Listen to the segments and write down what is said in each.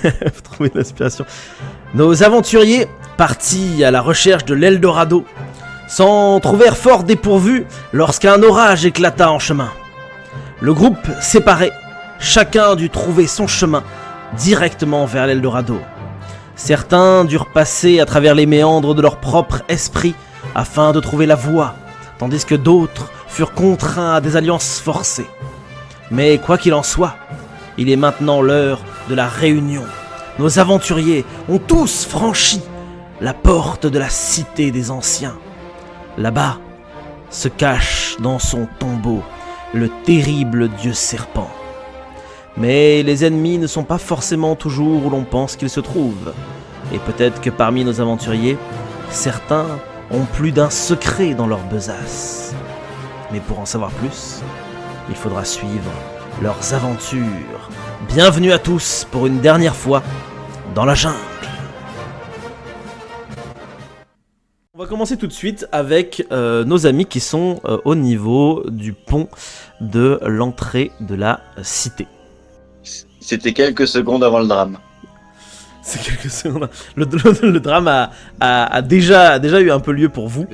Vous trouvez l'inspiration. Nos aventuriers, partis à la recherche de l'Eldorado, s'en trouvèrent fort dépourvus lorsqu'un orage éclata en chemin. Le groupe séparé, chacun dut trouver son chemin directement vers l'Eldorado. Certains durent passer à travers les méandres de leur propre esprit afin de trouver la voie, tandis que d'autres furent contraints à des alliances forcées. Mais quoi qu'il en soit, il est maintenant l'heure de la réunion. Nos aventuriers ont tous franchi la porte de la cité des anciens. Là-bas se cache dans son tombeau le terrible dieu serpent. Mais les ennemis ne sont pas forcément toujours où l'on pense qu'ils se trouvent. Et peut-être que parmi nos aventuriers, certains ont plus d'un secret dans leur besace. Mais pour en savoir plus, il faudra suivre leurs aventures. Bienvenue à tous pour une dernière fois dans la jungle. On va commencer tout de suite avec nos amis qui sont au niveau du pont de l'entrée de la cité. C'était quelques secondes avant le drame. C'est quelques secondes. Le drame a déjà eu un peu lieu pour vous.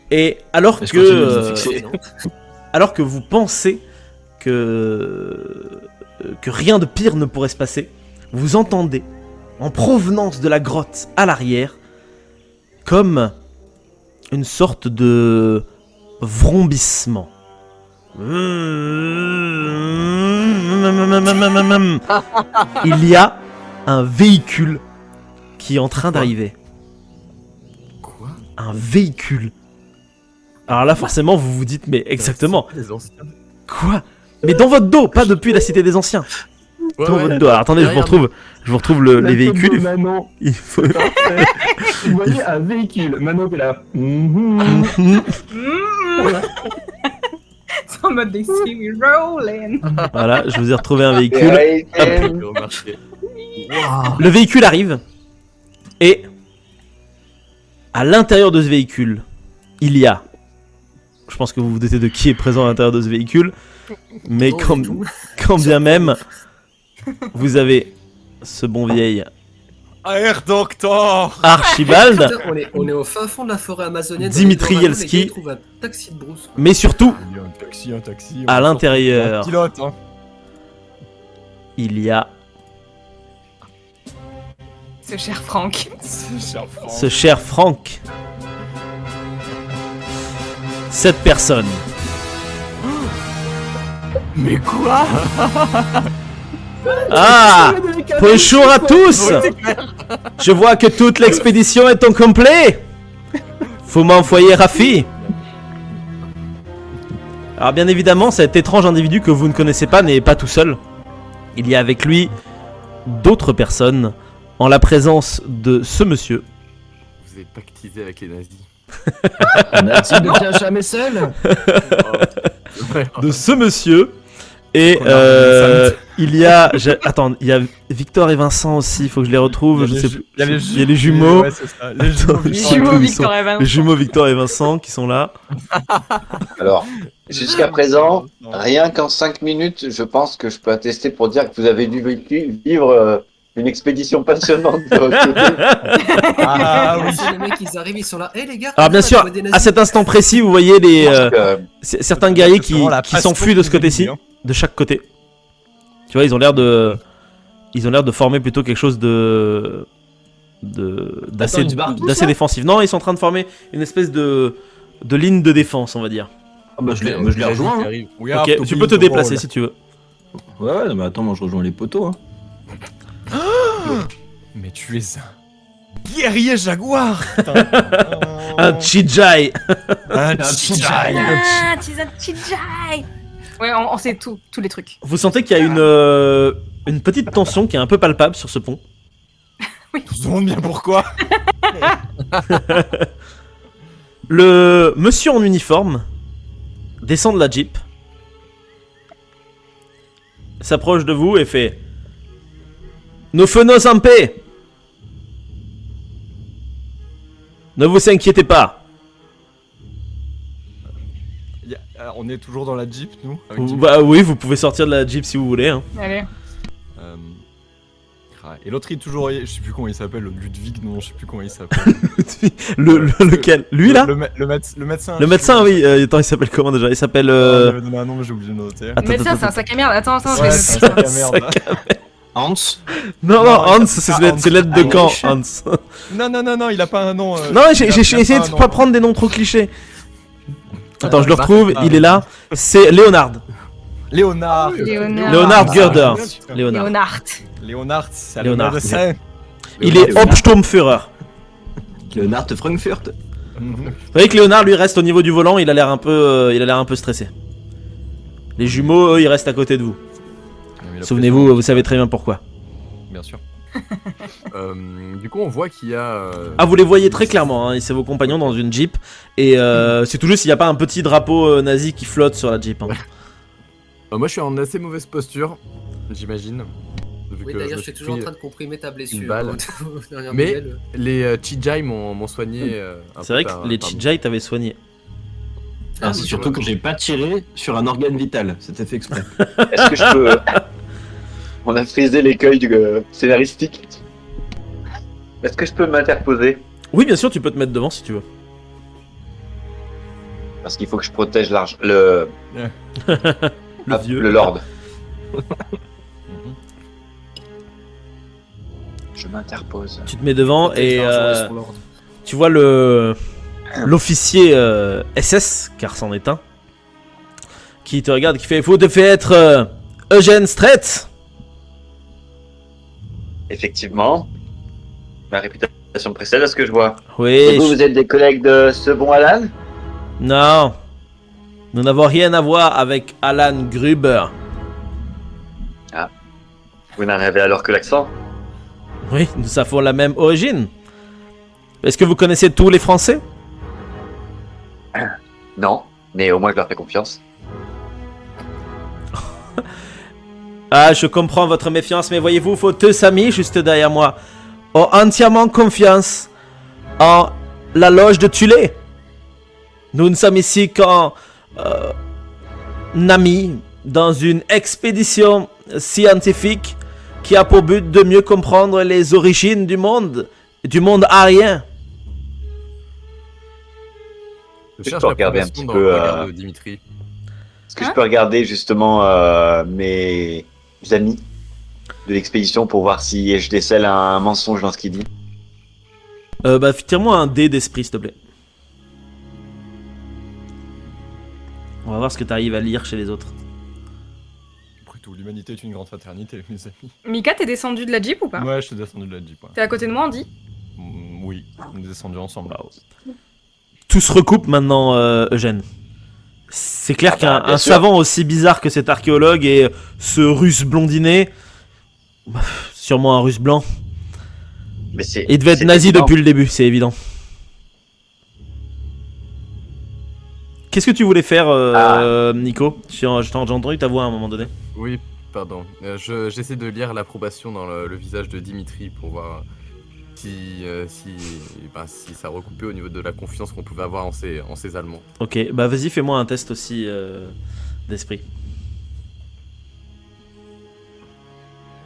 Et alors que vous pensez que rien de pire ne pourrait se passer, vous entendez, en provenance de la grotte à l'arrière, comme une sorte de vrombissement. Il y a un véhicule qui est en train d'arriver. Quoi ? Un véhicule. Alors là, forcément, vous vous dites, mais exactement. Quoi ? Mais dans votre dos, pas depuis la cité des anciens. Ouais, Dans votre dos. Alors, attendez, je vous retrouve les véhicules. Manon, Il faut... vous voyez un véhicule, Manon est là. C'est en mode they see me rolling. Voilà, je vous ai retrouvé un véhicule. Le véhicule arrive. Et à l'intérieur de ce véhicule, il y a... Je pense que vous vous doutez de qui est présent à l'intérieur de ce véhicule. Mais quand bien même, vous avez ce bon vieil Air Doctor. Archibald, Putain, on est au fin fond de la forêt amazonienne. Dimitri Yelski. On trouve un taxi de brousse. mais surtout, Il y a un taxi. à l'intérieur, Pilote, hein. il y a Ce cher Franck. ce cher Franck. Cette personne. Mais quoi? Ah! Bonjour à tous! Je vois que toute l'expédition est en complet! Faut m'envoyer Rafi! Alors bien évidemment, cet étrange individu que vous ne connaissez pas n'est pas tout seul. Il y a avec lui d'autres personnes en la présence de ce monsieur. Vous êtes pactisé avec les nazis. Un nazi ne vient jamais seul. De ce monsieur. Et il y a... Attends, il y a Victor et Vincent aussi, il faut que je les retrouve, je sais plus. Il y a les jumeaux. Ouais, c'est ça. Les Attends, jumeaux. je sais Jumeaux plus où ils Victor sont. et Vincent. Les jumeaux Victor et Vincent qui sont là. Alors, jusqu'à présent, rien qu'en 5 minutes, je pense que je peux attester pour dire que vous avez dû vivre une expédition passionnante de votre côté. Ah oui. C'est les mecs, ils arrivent, ils sont là. Eh les gars, Alors bien sûr, des nazis. à cet instant précis, vous voyez les Parce que, certains guerriers C'est vraiment la qui s'enfuient de ce passion côté-ci, du hein. de chaque côté. Tu vois, ils ont l'air de former plutôt quelque chose d'assez Attends, ils se barrent tous, d'assez là défensif. Non, ils sont en train de former une espèce de ligne de défense, on va dire. Ah bah je les rejoins. Hein. Oui, Ok, ah, tu peux te déplacer si tu veux. Ouais, non, mais attends, moi je rejoins les poteaux. Hein. Mais tu es un guerrier jaguar. Un Chijai. Un Chijai. Ah, tu es un Chijai. Ouais, on sait tous les trucs. Vous sentez qu'il y a une petite tension qui est un peu palpable sur ce pont. On se demande bien pourquoi. Le monsieur en uniforme descend de la Jeep, s'approche de vous et fait: Nous faisons en paix. Ne vous inquiétez pas. On est toujours dans la Jeep, nous. Bah oui, vous pouvez sortir de la Jeep si vous voulez. Hein. Allez. Ah, et l'autre, il est toujours. Je sais plus comment il s'appelle, Ludwig, non, je sais plus comment il s'appelle. Lequel? Lui là? Le médecin. Le médecin, oui. Attends, il s'appelle comment déjà? Il s'appelle. Non, mais j'ai oublié de noter. Attends, Mais ça, c'est un sac à merde. Attends, Ouais, c'est un sac à merde. Hans. Non, Non, Hans, Hans. c'est l'aide de camp, Hans. Non, il a pas un nom. Non, j'ai essayé de pas prendre des noms trop clichés. Attends, je le retrouve, il est là. C'est Léonard. Léonard. Léonard Gürder. Léonard, c'est Léonard. le médecin. Il est Hauptsturmführer. Leonard Frankfurt. Vous voyez que Léonard lui reste au niveau du volant, il a l'air un peu stressé. Les jumeaux, eux, ils restent à côté de vous. Souvenez-vous, vous savez très bien pourquoi. Bien sûr. Du coup, on voit qu'il y a. Ah, vous les voyez très clairement, hein, c'est vos compagnons dans une Jeep. Et c'est tout juste s'il n'y a pas un petit drapeau nazi qui flotte sur la Jeep. Hein. Moi, je suis en assez mauvaise posture, j'imagine. Oui, d'ailleurs, je suis toujours en train de comprimer ta blessure. une balle. aux dernières Mais nouvelles. les Chijai m'ont soigné. C'est vrai que les Chijai t'avaient soigné. Ah, c'est surtout que j'ai pas tiré sur un organe vital, c'était fait exprès. Est-ce que je peux. On a frisé l'écueil du scénaristique. Est-ce que je peux m'interposer? Oui, bien sûr, tu peux te mettre devant si tu veux. Parce qu'il faut que je protège le vieux. le Lord. Je m'interpose. Tu te mets devant et Sur l'ordre. tu vois l'officier SS, car c'en est un, qui te regarde, qui fait: vous devez être Eugène Strait. Effectivement. Ma réputation précède à ce que je vois. Oui. Et vous êtes des collègues de ce bon Alan? Non. Nous n'avons rien à voir avec Alan Gruber. Vous n'en avez alors que l'accent? Oui, nous avons la même origine. Est-ce que vous connaissez tous les Français? Non, mais au moins je leur fais confiance. Ah, je comprends votre méfiance, mais voyez-vous, vos deux amis juste derrière moi ont entièrement confiance en la loge de Tulé. Nous ne sommes ici qu'en amis dans une expédition scientifique qui a pour but de mieux comprendre les origines du monde arien. Je cherche peux regarder un l'approbation petit dans le peu, regard de Dimitri. Est-ce que je peux regarder justement mes amis de l'expédition pour voir si je décèle un mensonge dans ce qu'il dit? Bah, tire-moi un dé d'esprit, s'il te plaît. On va voir ce que tu arrives à lire chez les autres. Après tout, l'humanité est une grande fraternité, mes amis. Mika, t'es descendu de la Jeep ou pas? Ouais, je suis descendu de la Jeep. Ouais. T'es à côté de moi, Andy? Oui, on est descendu ensemble. Tout se recoupe maintenant, Eugène. C'est clair Ah bah, qu'un bien sûr. savant aussi bizarre que cet archéologue et ce russe blondiné, bah, sûrement un russe blanc, Mais c'est. il devait être c'est nazi évident. depuis le début, c'est évident. Qu'est-ce que tu voulais faire, Nico? J'ai entendu ta voix à un moment donné. Oui, pardon. J'essaie de lire l'approbation dans le visage de Dimitri pour voir si ça recoupait au niveau de la confiance qu'on pouvait avoir en ces Allemands. Ok, bah vas-y, fais-moi un test aussi d'esprit.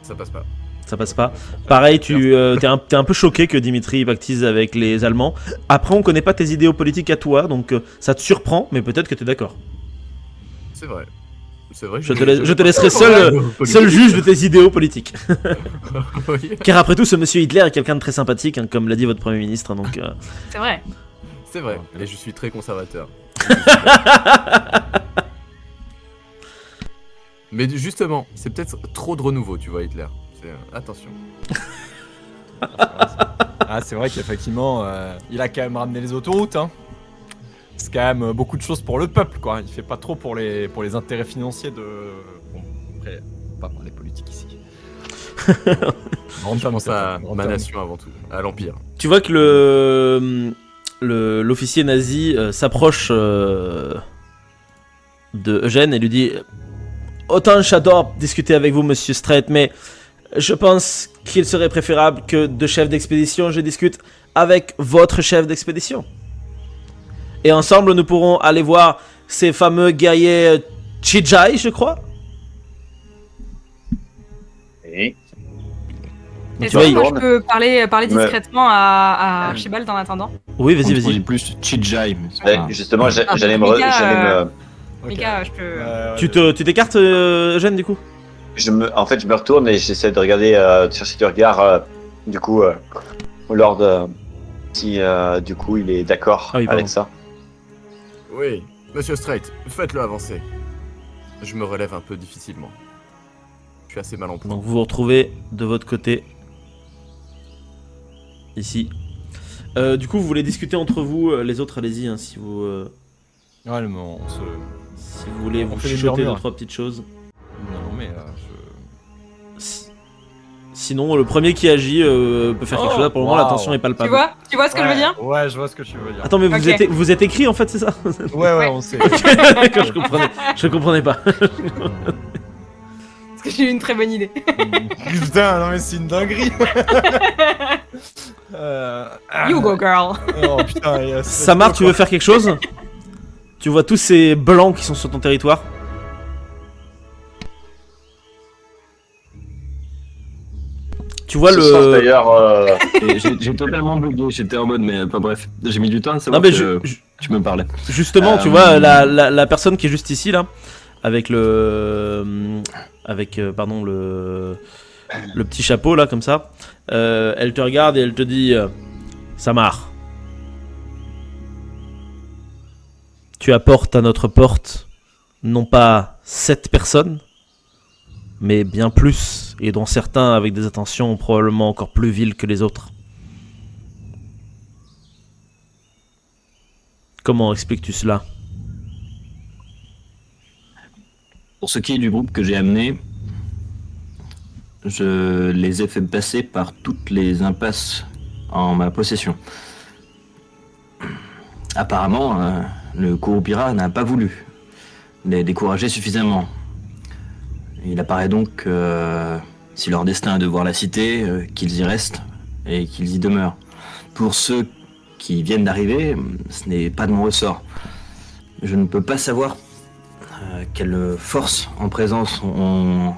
Ça passe pas. Ça passe pas. Pareil, t'es un peu choqué que Dimitri pactise avec les Allemands. Après, on connaît pas tes idéaux politiques à toi, donc ça te surprend, mais peut-être que t'es d'accord. C'est vrai. C'est vrai. Je te laisserai seul juge de tes idéaux politiques. Oui, Car après tout, ce monsieur Hitler est quelqu'un de très sympathique, hein, comme l'a dit votre Premier ministre, donc... C'est vrai. c'est vrai. Et je suis très conservateur. Mais justement, c'est peut-être trop de renouveau, tu vois, Hitler. Attention. Ah, c'est vrai qu'effectivement, il a quand même ramené les autoroutes, hein. C'est quand même beaucoup de choses pour le peuple, quoi. Il fait pas trop pour les intérêts financiers de... Bon, après, pas parler politique ici. Je pense à ma nation avant tout, à l'Empire. Tu vois que l'officier nazi s'approche de Eugène et lui dit: autant j'adore discuter avec vous, monsieur Strait, mais je pense qu'il serait préférable que de chef d'expédition, je discute avec votre chef d'expédition. Et ensemble, nous pourrons aller voir ces fameux guerriers Chijai, je crois. Et Est-ce que moi je peux parler discrètement à Archibald en attendant? Oui, vas-y, On vas-y. dit plus Chijai. Justement, j'allais me... Mika, je peux... Tu t'écartes, Jeanne, du coup? En fait, je me retourne et j'essaie de regarder, de chercher du regard, du coup, au Lord, si du coup il est d'accord avec ça. Oui, Monsieur Straight, faites-le avancer. Je me relève un peu difficilement. Je suis assez mal en point. Donc vous vous retrouvez de votre côté. Ici. Du coup, vous voulez discuter entre vous, les autres, allez-y, hein, si vous... Ouais, mais on se... Si vous voulez vous fait des chuchoter murmures. 2-3 petites choses. Non, mais Sinon, le premier qui agit peut faire quelque chose. Là, pour le moment, la tension est palpable. Tu vois ce que je veux dire? Ouais, je vois ce que tu veux dire. Attends, mais Ok. vous êtes écrit en fait, c'est ça? Ouais, on sait. D'accord, je comprenais pas. Parce que j'ai eu une très bonne idée. Putain, non mais c'est une dinguerie. You go girl. Oh putain. Samar, tu veux faire quelque chose? Tu vois tous ces blancs qui sont sur ton territoire? Tu vois Ce soir, le... d'ailleurs, J'ai totalement bugué, j'étais en mode, mais pas bref. J'ai mis du temps à savoir Non, mais que tu me parlais. justement, tu vois la personne qui est juste ici là, avec le, pardon le petit chapeau là comme ça, elle te regarde et elle te dit, Samar, tu apportes à notre porte non pas 7 personnes, mais bien plus, et dont certains avec des intentions probablement encore plus viles que les autres. Comment expliques-tu cela? Pour ce qui est du groupe que j'ai amené, je les ai fait passer par toutes les impasses en ma possession. Apparemment, le Kurupira n'a pas voulu les décourager suffisamment. Il apparaît donc que si leur destin est de voir la cité, qu'ils y restent et qu'ils y demeurent. Pour ceux qui viennent d'arriver, ce n'est pas de mon ressort. Je ne peux pas savoir quelle force en présence ont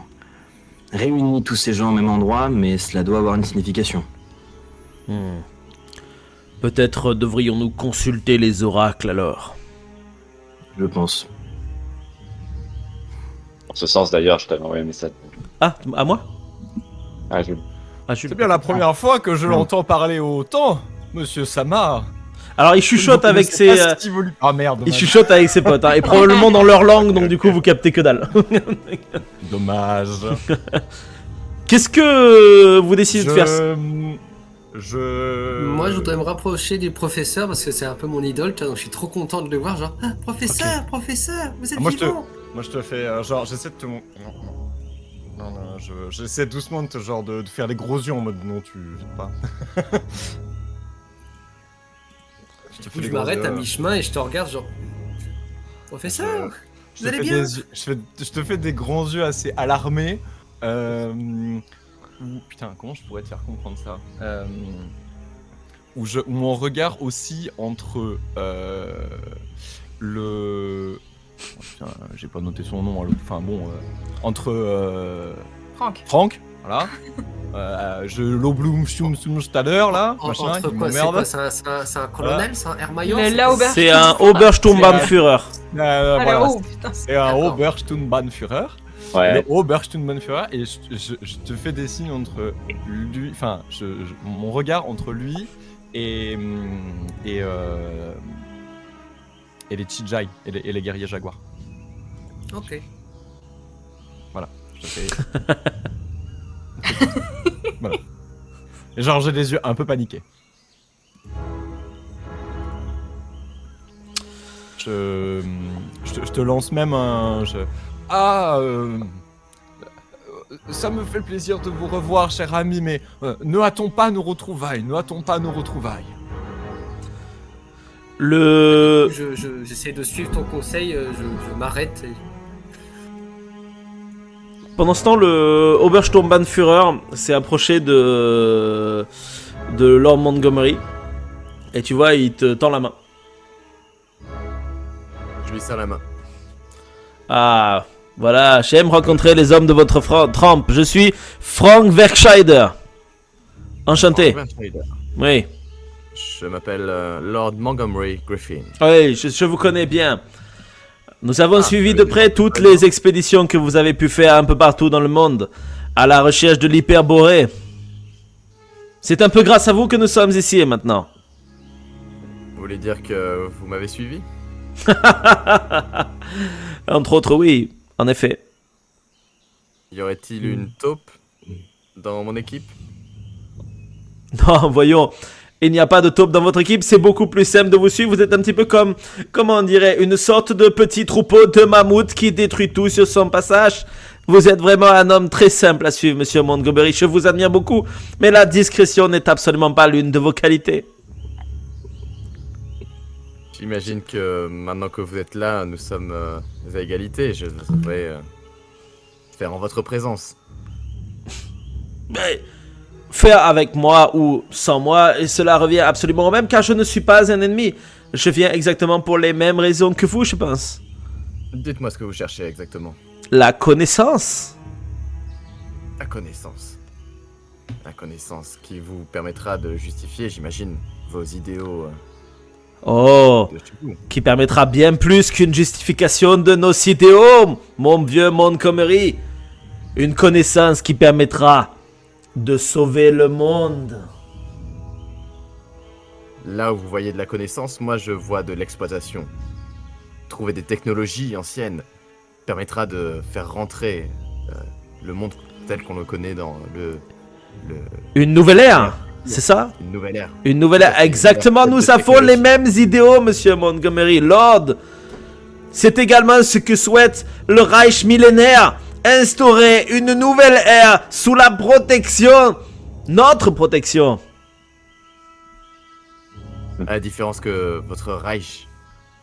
réuni tous ces gens au même endroit, mais cela doit avoir une signification. Peut-être devrions-nous consulter les oracles alors. Je pense. en ce sens d'ailleurs, je t'avais envoyé un message. Ah, à moi? Ah, Jules. Ah, Jules. C'est bien la première fois que je l'entends parler autant, Monsieur Samar. Alors il chuchote avec ses... Ah merde. il chuchote avec ses potes, hein, et probablement dans leur langue, donc du coup vous captez que dalle. Dommage. Qu'est-ce que vous décidez de faire? Moi, je voudrais me rapprocher du professeur parce que c'est un peu mon idole, tu vois, donc je suis trop content de le voir. Genre, ah, professeur, professeur, vous êtes vivant. Moi, je te fais genre, j'essaie de te. Non, j'essaie doucement de te genre de faire les gros yeux en mode non, tu vides pas. Je m'arrête à mi-chemin et je te regarde, genre, professeur, vous allez bien? Je te fais des grands yeux assez alarmés. Putain, comment je pourrais te faire comprendre ça? Où mon regard aussi entre le... Oh, putain, j'ai pas noté son nom, enfin bon, entre Franck, voilà. Je l'Oblumstumstaller là, machin, entre qui quoi, m'emmerde. c'est un colonel, c'est un Hermaillon? C'est un Obersturmbannführer. Voilà, putain. c'est un Obersturmbannführer. Ouais. Le Obersturmbannführer, et je te fais des signes entre lui, enfin, mon regard entre lui et les Chijai et les guerriers jaguars. Ok. Voilà, je te fais. Voilà. Et genre, j'ai des yeux un peu paniqués. Je te lance même un. Ça me fait plaisir de vous revoir, cher ami, mais ne hâtons pas nos retrouvailles, J'essaie de suivre ton conseil, je m'arrête. Pendant ce temps, le Obersturmbannführer s'est approché de Lord Montgomery. Et tu vois, il te tend la main. Je lui serre la main. Ah, voilà, j'aime rencontrer les hommes de votre trempe. Je suis Frank Werkscheider. Enchanté. Oui. Je m'appelle Lord Montgomery Griffin. Oui, je vous connais bien. Nous avons suivi de près toutes les expéditions que vous avez pu faire un peu partout dans le monde à la recherche de l'hyperborée. C'est un peu grâce à vous que nous sommes ici maintenant. Vous voulez dire que vous m'avez suivi? Entre autres, oui, en effet. Y aurait-il une taupe dans mon équipe? Non, voyons, il n'y a pas de taupe dans votre équipe, c'est beaucoup plus simple de vous suivre. Vous êtes un petit peu comme, comment on dirait, une sorte de petit troupeau de mammouth qui détruit tout sur son passage. Vous êtes vraiment un homme très simple à suivre, monsieur Montgomery. Je vous admire beaucoup, mais la discrétion n'est absolument pas l'une de vos qualités. J'imagine que maintenant que vous êtes là, nous sommes à égalité. Je devrais faire en votre présence. Mais faire avec moi ou sans moi, et cela revient absolument au même, car je ne suis pas un ennemi. Je viens exactement pour les mêmes raisons que vous, je pense. Dites-moi ce que vous cherchez exactement. La connaissance. La connaissance. La connaissance qui vous permettra de justifier, j'imagine, vos idéaux. Oh, De chez vous. qui permettra bien plus qu'une justification de nos idéaux, mon vieux Montgomery. Une connaissance qui permettra de sauver le monde. Là où vous voyez de la connaissance, moi je vois de l'exploitation. Trouver des technologies anciennes permettra de faire rentrer le monde tel qu'on le connaît dans Une nouvelle ère, c'est ça? une nouvelle ère. Une nouvelle ère, exactement, nous avons les mêmes idéaux, monsieur Montgomery. Lord, c'est également ce que souhaite le Reich millénaire. Instaurer une nouvelle ère sous la protection, notre protection. À la différence que votre Reich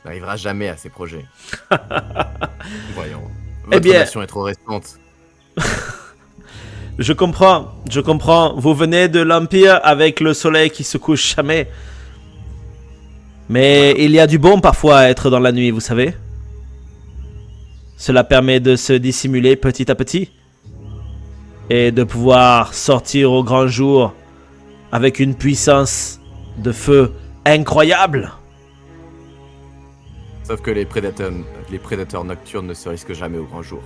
n'arrivera jamais à ses projets. Voyons. Votre bien- nation est trop récente. Je comprends. Vous venez de l'Empire avec le soleil qui se couche jamais. Mais il y a du bon parfois à être dans la nuit, vous savez. Cela permet de se dissimuler petit à petit. Et de pouvoir sortir au grand jour avec une puissance de feu incroyable. Sauf que les prédateurs nocturnes ne se risquent jamais au grand jour.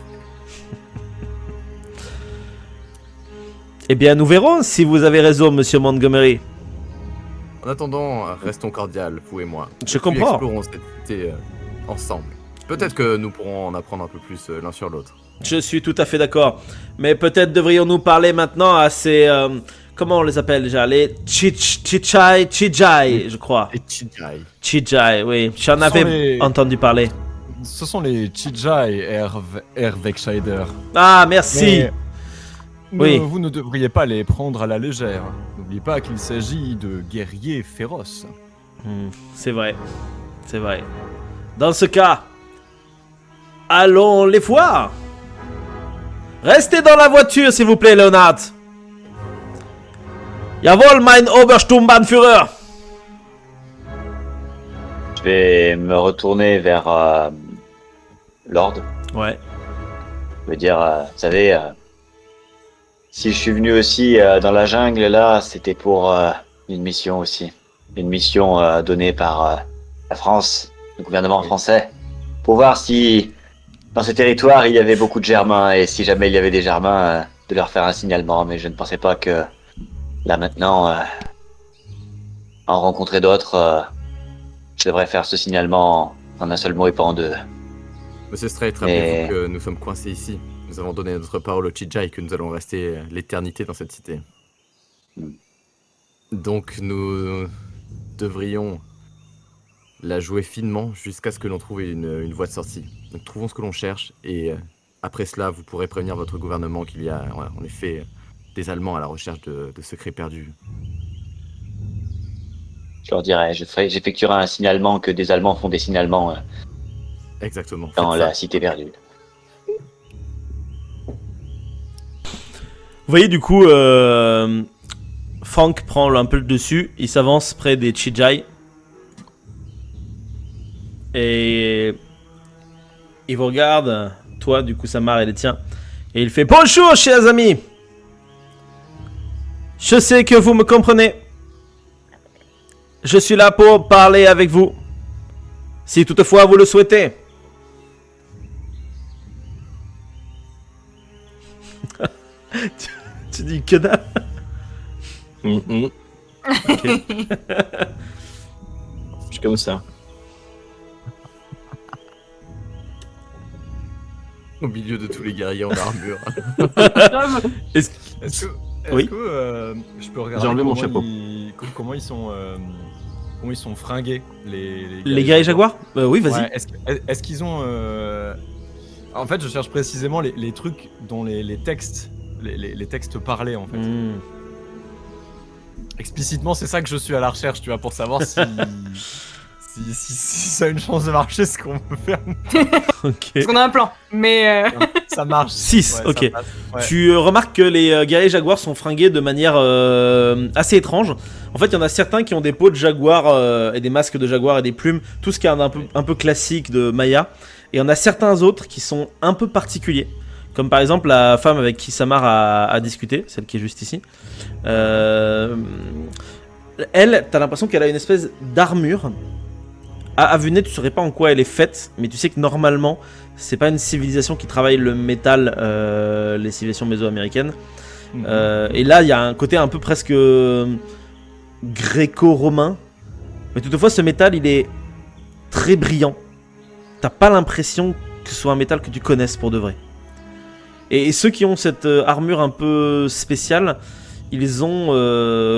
Eh bien, nous verrons si vous avez raison, monsieur Montgomery. En attendant, restons cordiales, vous et moi. Je Et puis comprends. explorons cette cité ensemble. Peut-être que nous pourrons en apprendre un peu plus l'un sur l'autre. Je suis tout à fait d'accord. Mais peut-être devrions-nous parler maintenant à ces... comment on les appelle déjà? Les Chijai, je crois. Et Chijai. Chijai, oui. J'en sont avais les- entendu parler. Ce sont les Chijai Erwegscheider. Ah, merci. Oui. Vous ne devriez pas les prendre à la légère. N'oubliez pas qu'il s'agit de guerriers féroces. C'est vrai. C'est vrai. Dans ce cas, allons les voir. Restez dans la voiture, s'il vous plaît, Leonard. Jawohl, mein Obersturmbannführer. Je vais me retourner vers Lord. Ouais. Je veux dire, vous savez, si je suis venu aussi dans la jungle là, c'était pour une mission aussi. Une mission donnée par la France, le gouvernement français, pour voir si dans ce territoire il y avait beaucoup de Germains et si jamais il y avait des Germains, de leur faire un signalement. Mais je ne pensais pas que là maintenant, en rencontrer d'autres, je devrais faire ce signalement en un seul mot et pas en deux. Monsieur Straight, rappelez-vous que nous sommes coincés ici. Nous avons donné notre parole au Chijai que nous allons rester l'éternité dans cette cité. Donc nous devrions la jouer finement jusqu'à ce que l'on trouve une voie de sortie. Donc trouvons ce que l'on cherche et après cela vous pourrez prévenir votre gouvernement qu'il y a en effet des Allemands à la recherche de secrets perdus. Je leur dirais, j'effectuerai un signalement que des Allemands font des signalements Exactement. dans faites ça. la cité perdue. Vous voyez, du coup, Frank prend un peu le dessus. Il s'avance près des Chijai. Et il vous regarde, toi, du coup, Samar et les tiens. Et il fait bonjour, chers amis. Je sais que vous me comprenez. Je suis là pour parler avec vous. Si toutefois vous le souhaitez. tu dis que dalle. Je suis comme ça. Au milieu de tous les guerriers en armure. Est-ce- Est-ce que, Oui. je peux regarder J'ai enlevé mon comment chapeau. comment ils sont fringués Les guerriers jaguars Oui, vas-y. Ouais, est-ce qu'ils ont En fait, je cherche précisément les trucs dont les textes les textes parlés en fait. Hmm. Explicitement, c'est ça que je suis à la recherche, tu vois, pour savoir si si ça a une chance de marcher, ce qu'on peut faire. Ok. Parce qu'on a un plan, mais Ça marche. 6, Ouais, ok. ça passe. Ouais. Tu remarques que les guerriers jaguars sont fringués de manière assez étrange. En fait, il y en a certains qui ont des peaux de jaguar et des masques de jaguar et des plumes, tout ce qui est un peu classique de Maya. Et il y en a certains autres qui sont un peu particuliers. Comme par exemple la femme avec qui Samar a discuté, celle qui est juste ici. Elle, t'as l'impression qu'elle a une espèce d'armure. À vue nez, tu saurais pas en quoi elle est faite, mais tu sais que normalement, c'est pas une civilisation qui travaille le métal, les civilisations méso-américaines. Et là, il y a un côté un peu presque gréco-romain. Mais toutefois, ce métal, il est très brillant. T'as pas l'impression que ce soit un métal que tu connaisses pour de vrai. Et ceux qui ont cette armure un peu spéciale, ils ont,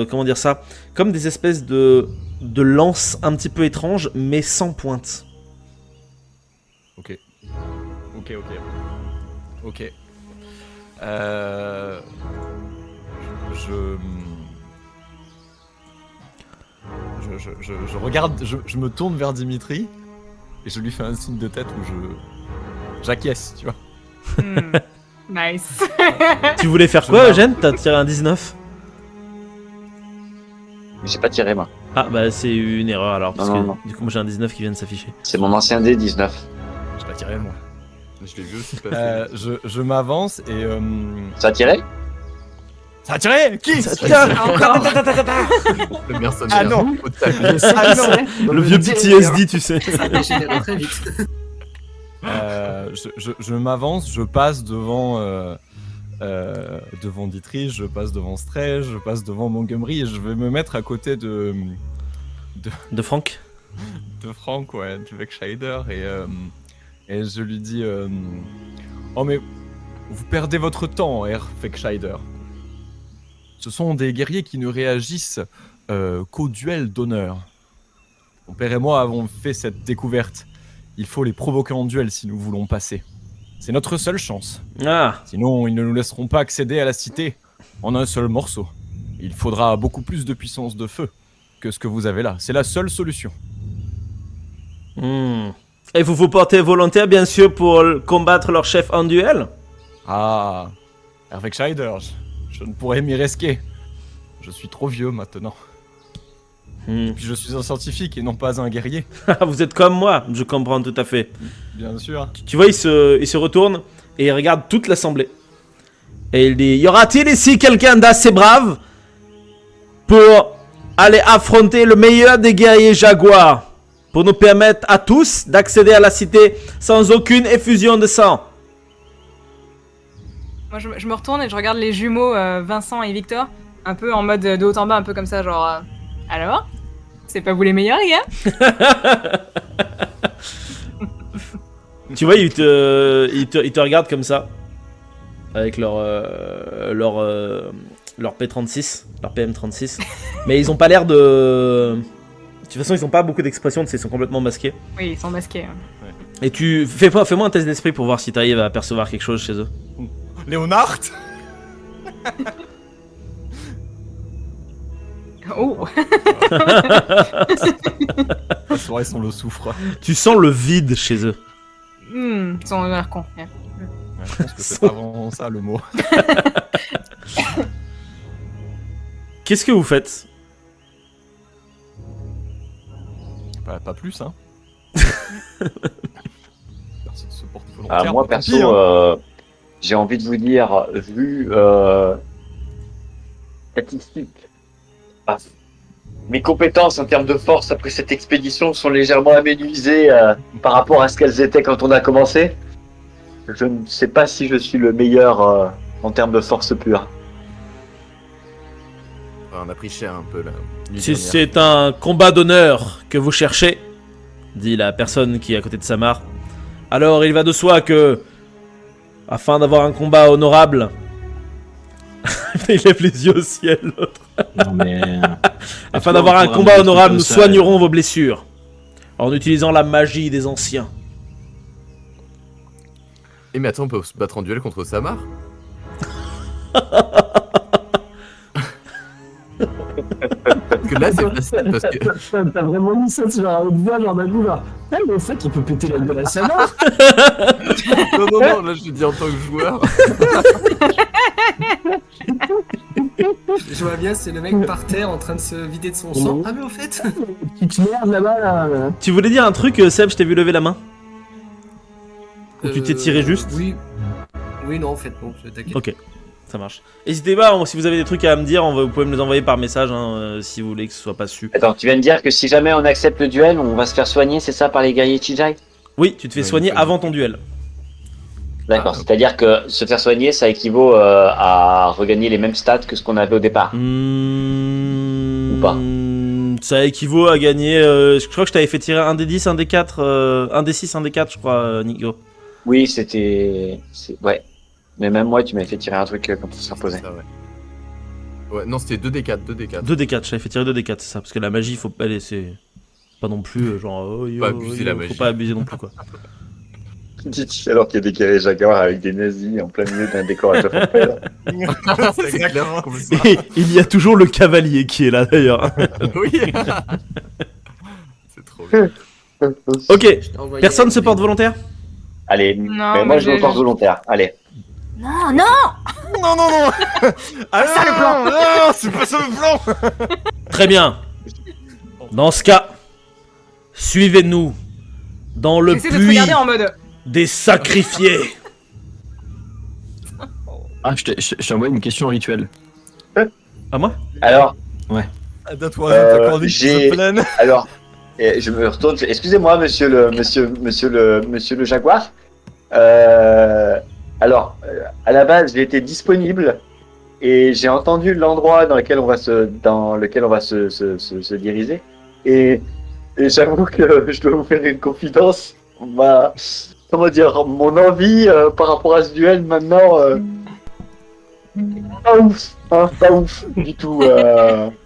comment dire ça, comme des espèces de lances un petit peu étranges, mais sans pointe. Ok. Je regarde, je me tourne vers Dimitri et je lui fais un signe de tête où j'acquiesce, tu vois. Nice. Tu voulais faire quoi, Eugène? T'as tiré un 19? J'ai pas tiré, moi. Ah, bah c'est une erreur alors, parce Non, que non. du coup, moi j'ai un 19 qui vient de s'afficher. C'est mon ancien D19. Je l'ai tiré moi. Je l'ai vu aussi passer. Je m'avance et Ça a tiré? ça a tiré. Qui Encore. Le mercenaire. Ah non. Au tapis. Ah non. Le vieux PTSD, tu sais. Ça dégénère très vite. Je m'avance, je passe devant Dietrich, je passe devant Stray, je passe devant Montgomery et je vais me mettre à côté de Franck. Frank, ouais, du Vexscheider et je lui dis oh mais vous perdez votre temps, Herr Vexscheider. Ce sont des guerriers qui ne réagissent qu'au duel d'honneur. Mon père et moi avons fait cette découverte. Il faut les provoquer en duel si nous voulons passer. C'est notre seule chance. Ah, Sinon, ils ne nous laisseront pas accéder à la cité en un seul morceau. Il faudra beaucoup plus de puissance de feu que ce que vous avez là. C'est la seule solution. Et vous vous portez volontaire, bien sûr, pour combattre leur chef en duel? Ah, Hervé Scheider, je ne pourrais m'y risquer. Je suis trop vieux maintenant. Et puis je suis un scientifique et non pas un guerrier. Vous êtes comme moi, je comprends tout à fait. Bien sûr. Tu vois, il se retourne et il regarde toute l'assemblée. Et il dit: y aura-t-il ici quelqu'un d'assez brave pour aller affronter le meilleur des guerriers jaguars, pour nous permettre à tous d'accéder à la cité sans aucune effusion de sang? Moi, je me retourne et je regarde les jumeaux Vincent et Victor, un peu en mode de haut en bas, un peu comme ça, genre. Alors, c'est pas vous les meilleurs, les gars? Tu vois, ils te regardent comme ça, avec leur P36, leur PM36. Mais ils ont pas l'air de... De toute façon, ils ont pas beaucoup d'expression, ils sont complètement masqués. Oui, ils sont masqués. Et tu fais-moi un test d'esprit pour voir si t'arrives à percevoir quelque chose chez eux. Léonard. Oh. La soirée sans le soufre. Tu sens le vide chez eux. Ils sont l'air cons. Yeah. Ouais, je pense que c'est pas vraiment ça le mot. Qu'est-ce que vous faites? Pas plus, hein. Personne se porte volontaire. Alors moi, tant pis, perso, hein. j'ai envie de vous dire, vu Statistique. Ah. Mes compétences en termes de force après cette expédition sont légèrement aménuisées par rapport à ce qu'elles étaient quand on a commencé. Je ne sais pas si je suis le meilleur en termes de force pure. On a pris cher un peu là. Si c'est un combat d'honneur que vous cherchez, dit la personne qui est à côté de Samar, alors il va de soi que, afin d'avoir un combat honorable, il lève les yeux au ciel, l'autre. Non, mais. Afin d'avoir un combat honorable, nous soignerons vos blessures en utilisant la magie des anciens. Et mais attends, on peut se battre en duel contre Samar? Parce que là c'est facile parce que. T'as vraiment mis ça sur un haute voix, genre d'un coup, genre. Ah, mais en fait, il peut péter la gueule à Samar. Non, là je dis en tant que joueur. Je vois bien, c'est le mec par terre en train de se vider de son sang. Ah mais au fait. Petite merde là-bas, là. Tu voulais dire un truc, Seb, je t'ai vu lever la main? Ou tu t'es tiré juste? Oui. Oui, non, en fait, non, t'inquiète. Ok, ça marche. N'hésitez pas, si vous avez des trucs à me dire, vous pouvez me les envoyer par message, si vous voulez que ce soit pas su. Attends, tu viens de dire que si jamais on accepte le duel, on va se faire soigner, c'est ça, par les guerriers Chijai? Oui, tu te fais Oui, soigner oui. avant ton duel. D'accord, Ah, ok. c'est-à-dire que se faire soigner, ça équivaut à regagner les mêmes stats que ce qu'on avait au départ. Ou pas. Ça équivaut à gagner, je crois que je t'avais fait tirer un des 10, un des 4, un des 6, un des 4, je crois, Nico. Oui, ouais. Mais même moi, tu m'avais fait tirer un truc quand on s'est reposé. Ça, ouais, non, c'était 2d4, 2d4. 2 des 4, je t'avais fait tirer 2 des 4, c'est ça, parce que la magie, faut pas laisser. Pas non plus, genre, oh, yo, Pas abuser la magie. faut pas abuser non plus, quoi. Alors qu'il y a des guerriers Jaguar avec des nazis en plein milieu d'un décor à Japan. C'est exactement comme ça. Et il y a toujours le cavalier qui est là, d'ailleurs. Oui. C'est trop bien. Ok, Je t'ai envoyé personne un se porte volontaire? Allez, Non, mais moi mais je me porte volontaire. Allez. Non, non. Non. Ah ça le plan. Non, c'est pas ça le plan. Très bien. Dans ce cas, suivez-nous dans le J'essaie de te puits regarder en mode. des sacrifiés. Ah, je t'envoie une question rituelle. À moi? Alors, Donne-toi ta chronique j'ai- pleine. alors, je me retourne. Excusez-moi, monsieur le Jaguar. Alors, à la base, j'ai été disponible et j'ai entendu l'endroit dans lequel on va se diriger. Et j'avoue que je dois vous faire une confidence. Comment dire, mon envie par rapport à ce duel maintenant, pas ouf du tout.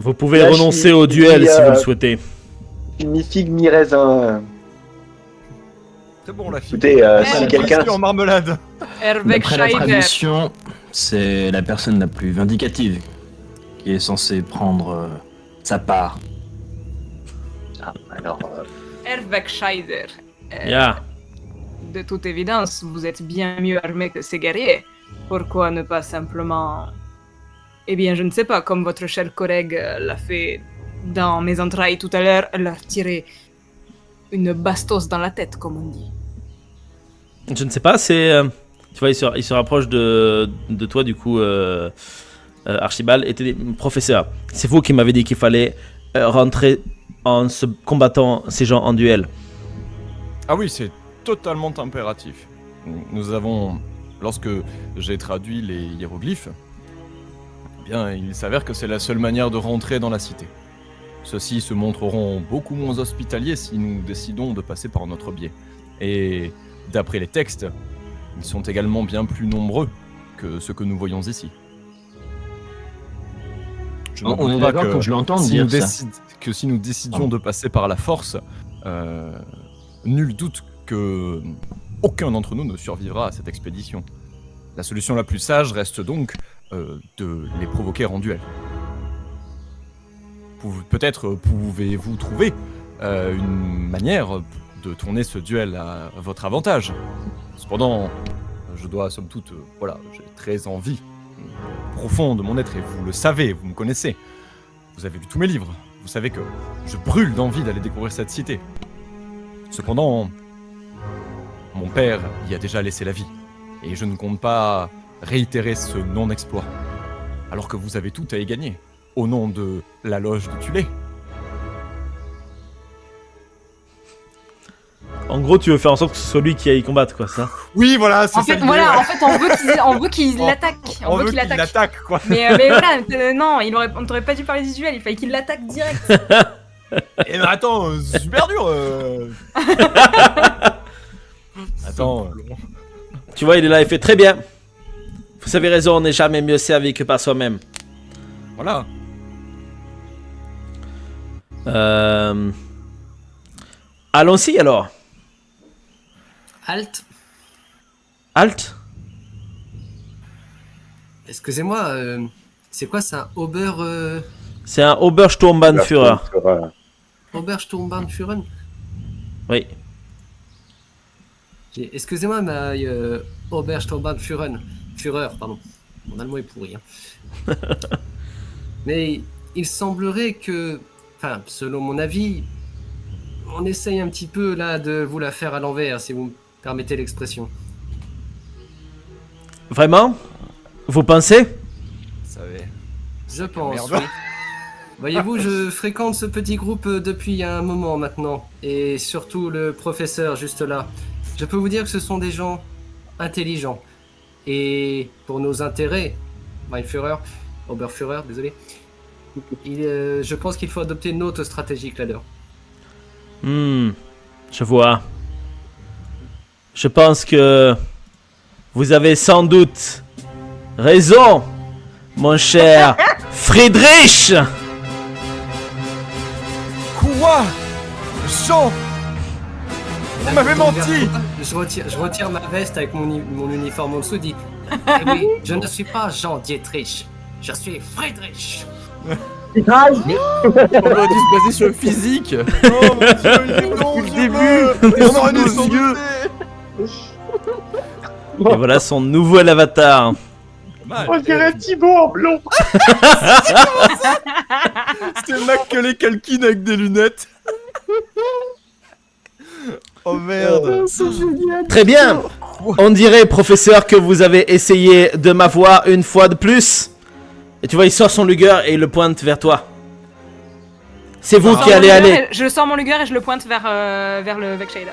Vous pouvez Là, je renoncer suis- au duel je suis, si vous le souhaitez. Ni figue ni raisin. C'est bon la fille. Écoutez, si quelqu'un, en marmelade. Hervek D'après la Scheider. tradition, c'est la personne la plus vindicative qui est censée prendre sa part. alors, Hervek Scheider. Ya. De toute évidence, vous êtes bien mieux armé que ces guerriers. Pourquoi ne pas simplement... Eh bien, je ne sais pas, comme votre cher collègue l'a fait dans mes entrailles tout à l'heure, leur tirer une bastos dans la tête, comme on dit. Je ne sais pas, c'est... tu vois, il se rapproche de toi, du coup, Archibald, était professeur. C'est vous qui m'avez dit qu'il fallait rentrer en se combattant ces gens en duel. Ah oui, c'est totalement impératif. Nous avons, lorsque j'ai traduit les hiéroglyphes, eh bien, il s'avère que c'est la seule manière de rentrer dans la cité. Ceux-ci se montreront beaucoup moins hospitaliers si nous décidons de passer par notre biais. Et d'après les textes, ils sont également bien plus nombreux que ceux que nous voyons ici. Je n'en On doute est pas d'accord que je l'entends si dire nous ça. si nous décidions Pardon. de passer par la force, nul doute que aucun d'entre nous ne survivra à cette expédition. La solution la plus sage reste donc de les provoquer en duel. Peut-être pouvez-vous trouver une manière de tourner ce duel à votre avantage. Cependant, je dois somme toute, voilà, j'ai très envie profond de mon être et vous le savez, vous me connaissez. Vous avez lu tous mes livres, vous savez que je brûle d'envie d'aller découvrir cette cité. Cependant, mon père y a déjà laissé la vie et je ne compte pas réitérer ce non-exploit. alors que vous avez tout à y gagner, au nom de la loge de Tulé. En gros, tu veux faire en sorte que ce soit lui qui aille combattre, quoi, ça. Oui, voilà, c'est En ça fait, l'idée, voilà, ouais. en fait, on veut qu'il l'attaque. On veut qu'il l'attaque, quoi. Mais voilà, non, on t'aurait pas dû parler des duels, il fallait qu'il l'attaque direct. Eh mais attends, c'est super dur. Attends. Tu vois, il est là, il fait très bien. Vous avez raison, on n'est jamais mieux servi que par soi-même. Voilà. Allons-y alors. Halt. Halt. Excusez-moi, c'est quoi ça? C'est un Obersturmbannführer. Obersturmbannführer? Oui. Excusez-moi, mais Obersturmbannführer. Führer, pardon. Mon allemand est pourri. Hein. Mais il semblerait que, enfin, selon mon avis, on essaye un petit peu là de vous la faire à l'envers, si vous me permettez l'expression. Vraiment? Vous pensez? Vous savez. Je pense. Merde. Oui. Voyez-vous, je fréquente ce petit groupe depuis un moment maintenant, et surtout le professeur juste là. Je peux vous dire que ce sont des gens intelligents. Et pour nos intérêts, mein Führer, Oberführer, désolé, je pense qu'il faut adopter une autre stratégie que la leur. Je vois. Je pense que vous avez sans doute raison, mon cher Friedrich. Quoi? Jean! Vous m'avez menti! Je retire ma veste avec mon uniforme en dessous et dis eh oui, je ne suis pas Jean Dietrich, je suis Friedrich. On aurait dû se baser sur le physique. Oh mon dieu, il est long, Depuis le début, on aurait dû s'en yeux. douter. Et voilà son nouvel avatar. On dirait Thibaut en blond. C'était Macaulay Culkin avec des lunettes. Oh merde. Très bien. On dirait, professeur, que vous avez essayé de m'avoir une fois de plus. Et tu vois, il sort son Luger et il le pointe vers toi. C'est vous qui allez aller. Je sors mon Luger et je le pointe vers le Vexhader.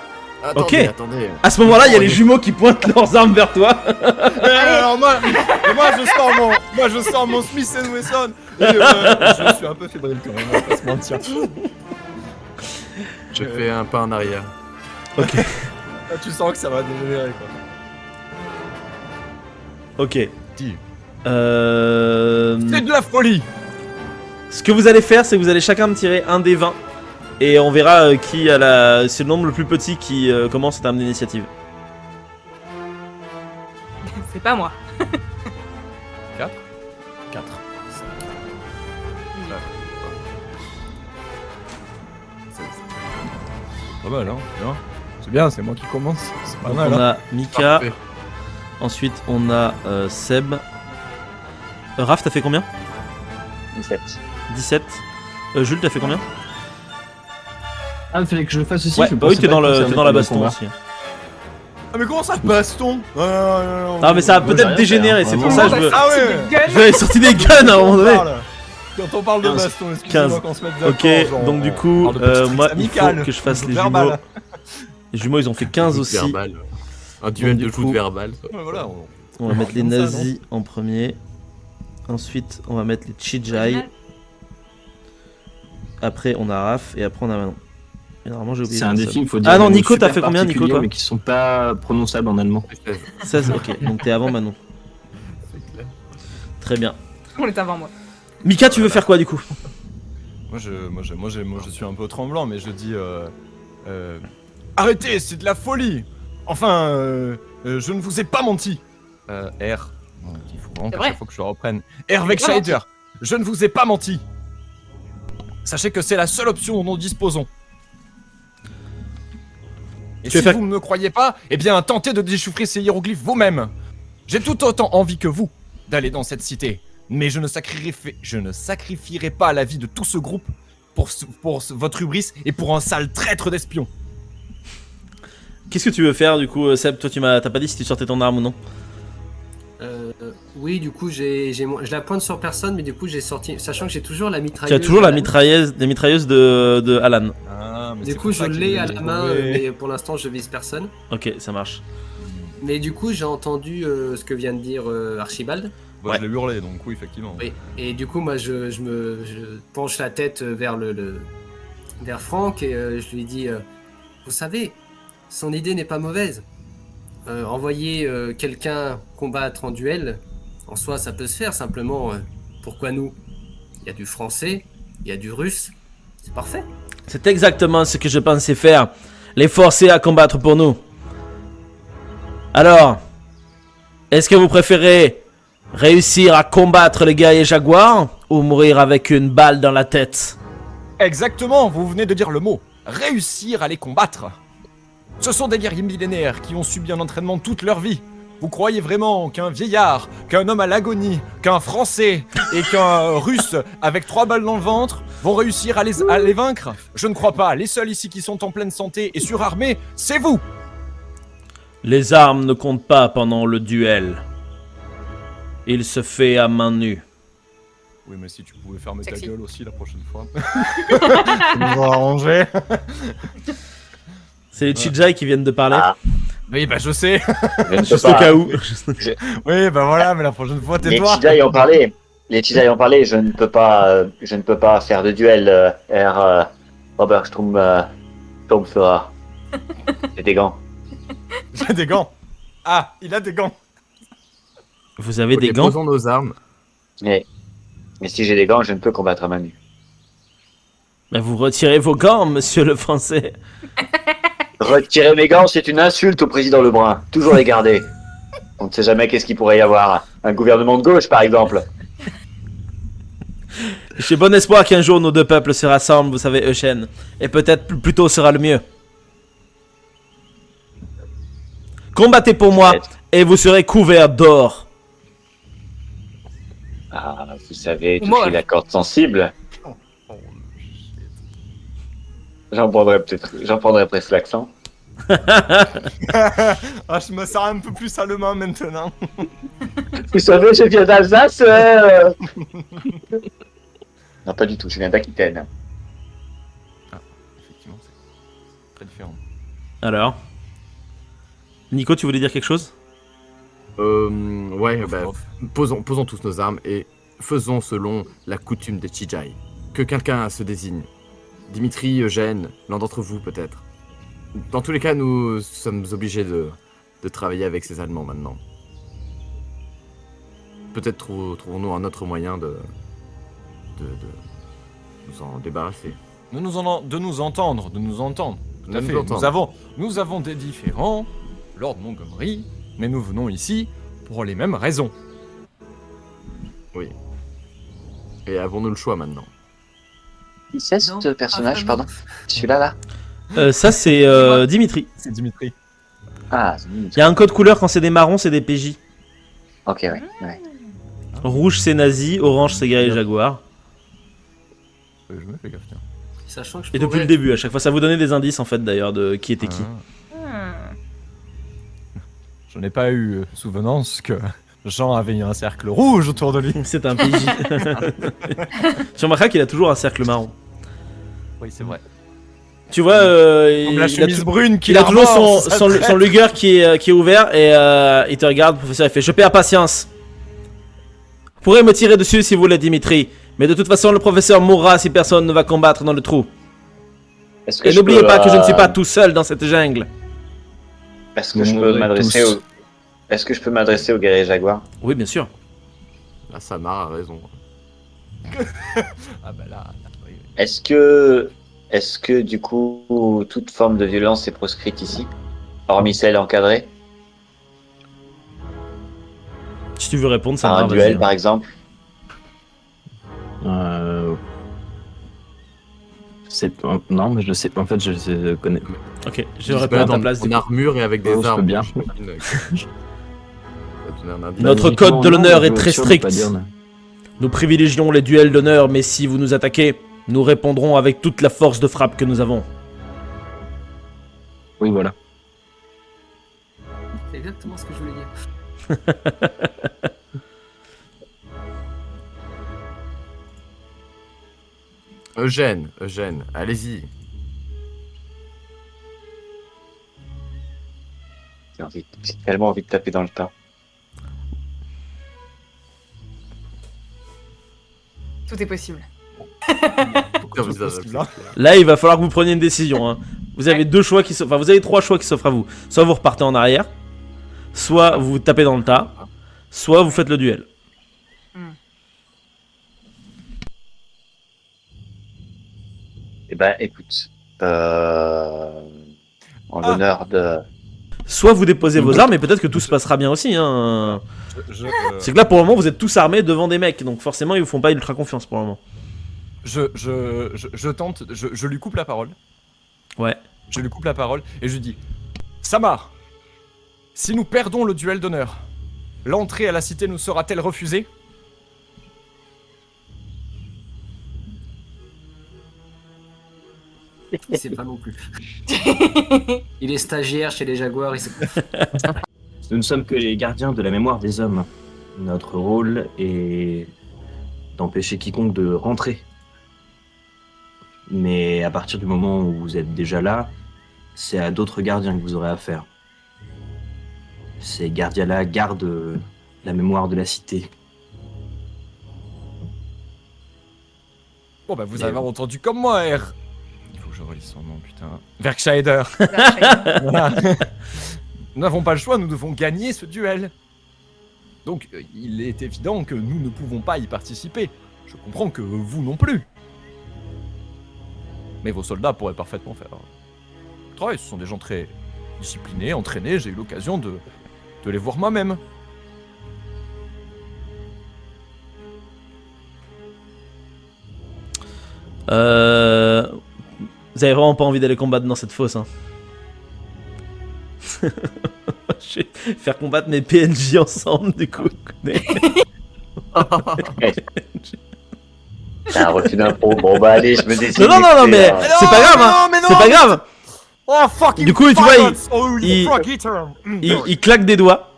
Attendez, Ok. attendez. À ce moment-là, il y a les jumeaux qui pointent leurs armes vers toi. Alors moi je sors mon Smith & Wesson. Et je suis un peu fébrile quand même, on va pas se mentir. Je fais un pas en arrière. Ok. Là, tu sens que ça va dégénérer quoi. Ok. Dis. Ce C'est de la folie. que vous allez faire, c'est que vous allez chacun me tirer un des 20. Et on verra qui a la. C'est le nombre le plus petit qui commence en termes d'initiative. C'est pas moi. 4. Pas mal, hein, bien. C'est bien, c'est moi qui commence. C'est pas Donc mal, on hein. a Mika, Parfait. ensuite on a Seb. Raph, t'as fait combien? 17. 17. Jules, t'as fait combien? Ah, il fallait que je le fasse aussi. Ouais, je bah oui, pensais t'es pas dans, que ça t'es allait dans la être le baston combat. aussi. Ah mais comment ça baston? Ah, mais ça va Moi, j'ai peut-être rien dégénérer, fait, c'est hein, pour vraiment. ça que je veux. Ah ouais. Je vais sortir des guns à un moment donné. Quand on parle de 15. baston, excusez-moi 15. qu'on se mette d'accord. Ok, genre, donc du on coup, parle de petits trucs moi il faut amicales, que je fasse les verbal. jumeaux. Les jumeaux ils ont fait 15 Joute aussi. verbale. Un duel du de coup- joute verbale. Ouais, voilà, On va mettre les Comme ça, nazis en premier. Ensuite, on va mettre les Chijai. Après, on a Raph et après, on a Manon. Et normalement, j'ai oublié. C'est un de défi, il faut Ah dire. non, des mots Nico, t'as super fait combien, Nico, particuliers, toi mais qui sont pas prononçables en allemand. 16, ok. Donc t'es avant Manon. C'est clair. Très bien. On est avant moi. Mika, tu veux faire quoi du coup? Moi je suis un peu tremblant, mais je dis arrêtez, c'est de la folie. Enfin, je ne vous ai pas menti. R. Bon, il faut vraiment C'est qu'à vrai. chaque fois que je le reprenne. R. Vexhader, je ne vous ai pas menti. Sachez que c'est la seule option dont nous disposons. Et Tu veux si faire- vous ne me croyez pas, eh bien tentez de déchiffrer ces hiéroglyphes vous-même. J'ai tout autant envie que vous d'aller dans cette cité, mais je ne sacrifierai pas la vie de tout ce groupe pour votre hubris et pour un sale traître d'espion. Qu'est-ce que tu veux faire du coup, Seb? Toi, t'as pas dit si tu sortais ton arme ou non? Oui, du coup, je la pointe sur personne, mais du coup, j'ai sorti, sachant que j'ai toujours la Tu mitrailleuse. as toujours la Alan. mitrailleuse de Alan. Ah, mais Du c'est coup, pour je ça qu'il l'ai veut à les la main, voler. mais pour l'instant, je vise personne. Ok, ça marche. Mais du coup, j'ai entendu ce que vient de dire Archibald. Bah, Ouais. je l'ai hurlé, donc oui, effectivement. Oui. Et du coup, moi, je penche la tête vers vers Franck et je lui dis, vous savez, son idée n'est pas mauvaise. Envoyer quelqu'un combattre en duel, en soi, ça peut se faire. Simplement, pourquoi nous? Il y a du français, il y a du russe. C'est parfait. C'est exactement ce que je pensais faire. Les forcer à combattre pour nous. Alors, est-ce que vous préférez réussir à combattre les guerriers jaguars ou mourir avec une balle dans la tête? Exactement, vous venez de dire le mot. Réussir à les combattre. Ce sont des guerriers millénaires qui ont subi un entraînement toute leur vie. Vous croyez vraiment qu'un vieillard, qu'un homme à l'agonie, qu'un Français et qu'un Russe avec 3 balles dans le ventre vont réussir à les vaincre? Je ne crois pas. Les seuls ici qui sont en pleine santé et surarmés, c'est vous. Les armes ne comptent pas pendant le duel. Il se fait à main nue. Oui, mais si tu pouvais fermer ta Sexy. gueule aussi la prochaine fois. Ça nous a arrangé. C'est les Chijai qui viennent de parler. Ah. Oui, bah je sais. Je ne peux Juste au pas. cas où. Oui, bah voilà, mais la prochaine fois, Les tais-toi. Chidai ont parlé. Les Chidai ont parlé. Je ne peux pas faire de duel. Robert Sturm fera. J'ai des gants. J'ai des gants. Ah, il a des gants. Vous avez des Ok, gants? Posons nos armes. Mais si j'ai des gants, je ne peux combattre à main nue. Mais vous retirez vos gants, monsieur le français. Retirer mes gants, c'est une insulte au président Lebrun. Toujours les garder. On ne sait jamais qu'est-ce qu'il pourrait y avoir. Un gouvernement de gauche, par exemple. J'ai bon espoir qu'un jour nos deux peuples se rassemblent, vous savez, Eugène. Et peut-être plus tôt sera le mieux. Combattez pour moi et vous serez couverts d'or. Ah, vous savez, Moi. toucher la corde sensible. J'en prendrais presque l'accent. Ah, je me sers un peu plus allemand maintenant. Vous savez, je viens d'Alsace. Non, pas du tout, je viens d'Aquitaine. Effectivement, c'est très différent. Alors Nico, tu voulais dire quelque chose? Ouais, bah, posons tous nos armes et faisons selon la coutume des Chijai. Que quelqu'un se désigne. Dimitri, Eugène, l'un d'entre vous peut-être. Dans tous les cas, nous sommes obligés de travailler avec ces Allemands maintenant. Peut-être trouvons-nous un autre moyen de nous en débarrasser. De nous entendre. Tout De à nous fait. entendre. Nous avons des différends, Lord Montgomery, mais nous venons ici pour les mêmes raisons. Et avons-nous le choix maintenant? Qui c'est Non, ce personnage, pas pardon? Celui-là, là? Ça c'est Dimitri. C'est Dimitri. Ah, c'est lui. Il y a un code couleur quand c'est des marrons, c'est des PJ. Ok, ouais. Rouge c'est nazi, orange c'est guerrier jaguar. Je me fais gaffe, tiens. Sachant que je Et depuis pourrais- le début, à chaque fois, ça vous donnait des indices en fait d'ailleurs de qui était qui. Ah. Je n'ai pas eu souvenance que Jean avait eu un cercle rouge autour de lui. C'est un PJ. Tu remarqueras qu'il a toujours un cercle marron. Oui, c'est vrai. Tu vois, Comme la chemise brune qu'il il a toujours arbore, son ça traite. luger qui est ouvert et il te regarde, le professeur, il fait: je perds patience. Vous pourrez me tirer dessus si vous voulez, Dimitri. Mais de toute façon, le professeur mourra si personne ne va combattre dans le trou. Est-ce que Et je n'oubliez peux, pas que je ne suis pas tout seul dans cette jungle. Est-ce que je Nous peux mourrez m'adresser tous. au... Est-ce que je peux m'adresser au guerrier jaguar? Oui, bien sûr. Là, Samar a raison. Ah bah là, oui. Est-ce que du coup toute forme de violence est proscrite ici, hormis celle encadrée Si tu veux répondre, ça par me un va, duel vas-y. par exemple? Non, mais je sais pas. En fait, je connais. Ok, je Je vais se répondre à balade ta place. en du coup. armure et avec des Oh, je peux armes. bien. J'imagine que- Ça donne un indice. Notre Logiquement, code de non, l'honneur je est veux très sûr ne pas strict. dire. Nous privilégions les duels d'honneur, mais si vous nous attaquez, nous répondrons avec toute la force de frappe que nous avons. Oui, voilà. C'est exactement ce que je voulais dire. Eugène, allez-y. J'ai tellement envie de taper dans le tas. Tout est possible. Pourquoi vous avez- possible, hein. Là, il va falloir que vous preniez une décision. Hein. Vous avez deux choix qui s'offrent. Enfin, vous avez trois choix qui s'offrent à vous. Soit vous repartez en arrière, soit vous tapez dans le tas, soit vous faites le duel. Eh ben, écoute, en l'honneur de... Soit vous déposez vos armes et peut-être que tout se passera bien aussi. Hein. Je, C'est que là, pour le moment, vous êtes tous armés devant des mecs, donc forcément, ils vous font pas ultra confiance pour le moment. je tente, je lui coupe la parole. Ouais. Je lui coupe la parole et je lui dis Samar, si nous perdons le duel d'honneur, l'entrée à la cité nous sera-t-elle refusée? Il sait pas non plus. Il est stagiaire chez les Jaguars, il sait pas. Nous ne sommes que les gardiens de la mémoire des hommes. Notre rôle est d'empêcher quiconque de rentrer. Mais à partir du moment où vous êtes déjà là, c'est à d'autres gardiens que vous aurez affaire. Ces gardiens-là gardent la mémoire de la cité. Bon bah vous avez entendu comme moi, R. Il faut que je relise son nom, putain. Verkscheider. Voilà. Nous n'avons pas le choix, nous devons gagner ce duel. Donc il est évident que nous ne pouvons pas y participer. Je comprends que vous non plus. Mais vos soldats pourraient parfaitement faire le travail. Ce sont des gens très disciplinés, entraînés. J'ai eu l'occasion de les voir moi-même. Vous avez vraiment pas envie d'aller combattre dans cette fosse, hein. Je vais faire combattre mes PNJ ensemble, du coup. T'as un refus d'impôt. Bon, bah, allez, je me décide. Non, mais c'est pas grave, hein. mais non, C'est pas grave. Oh fucking Du coup, tu vois, violence, oh, il- frog eater. Il claque des doigts.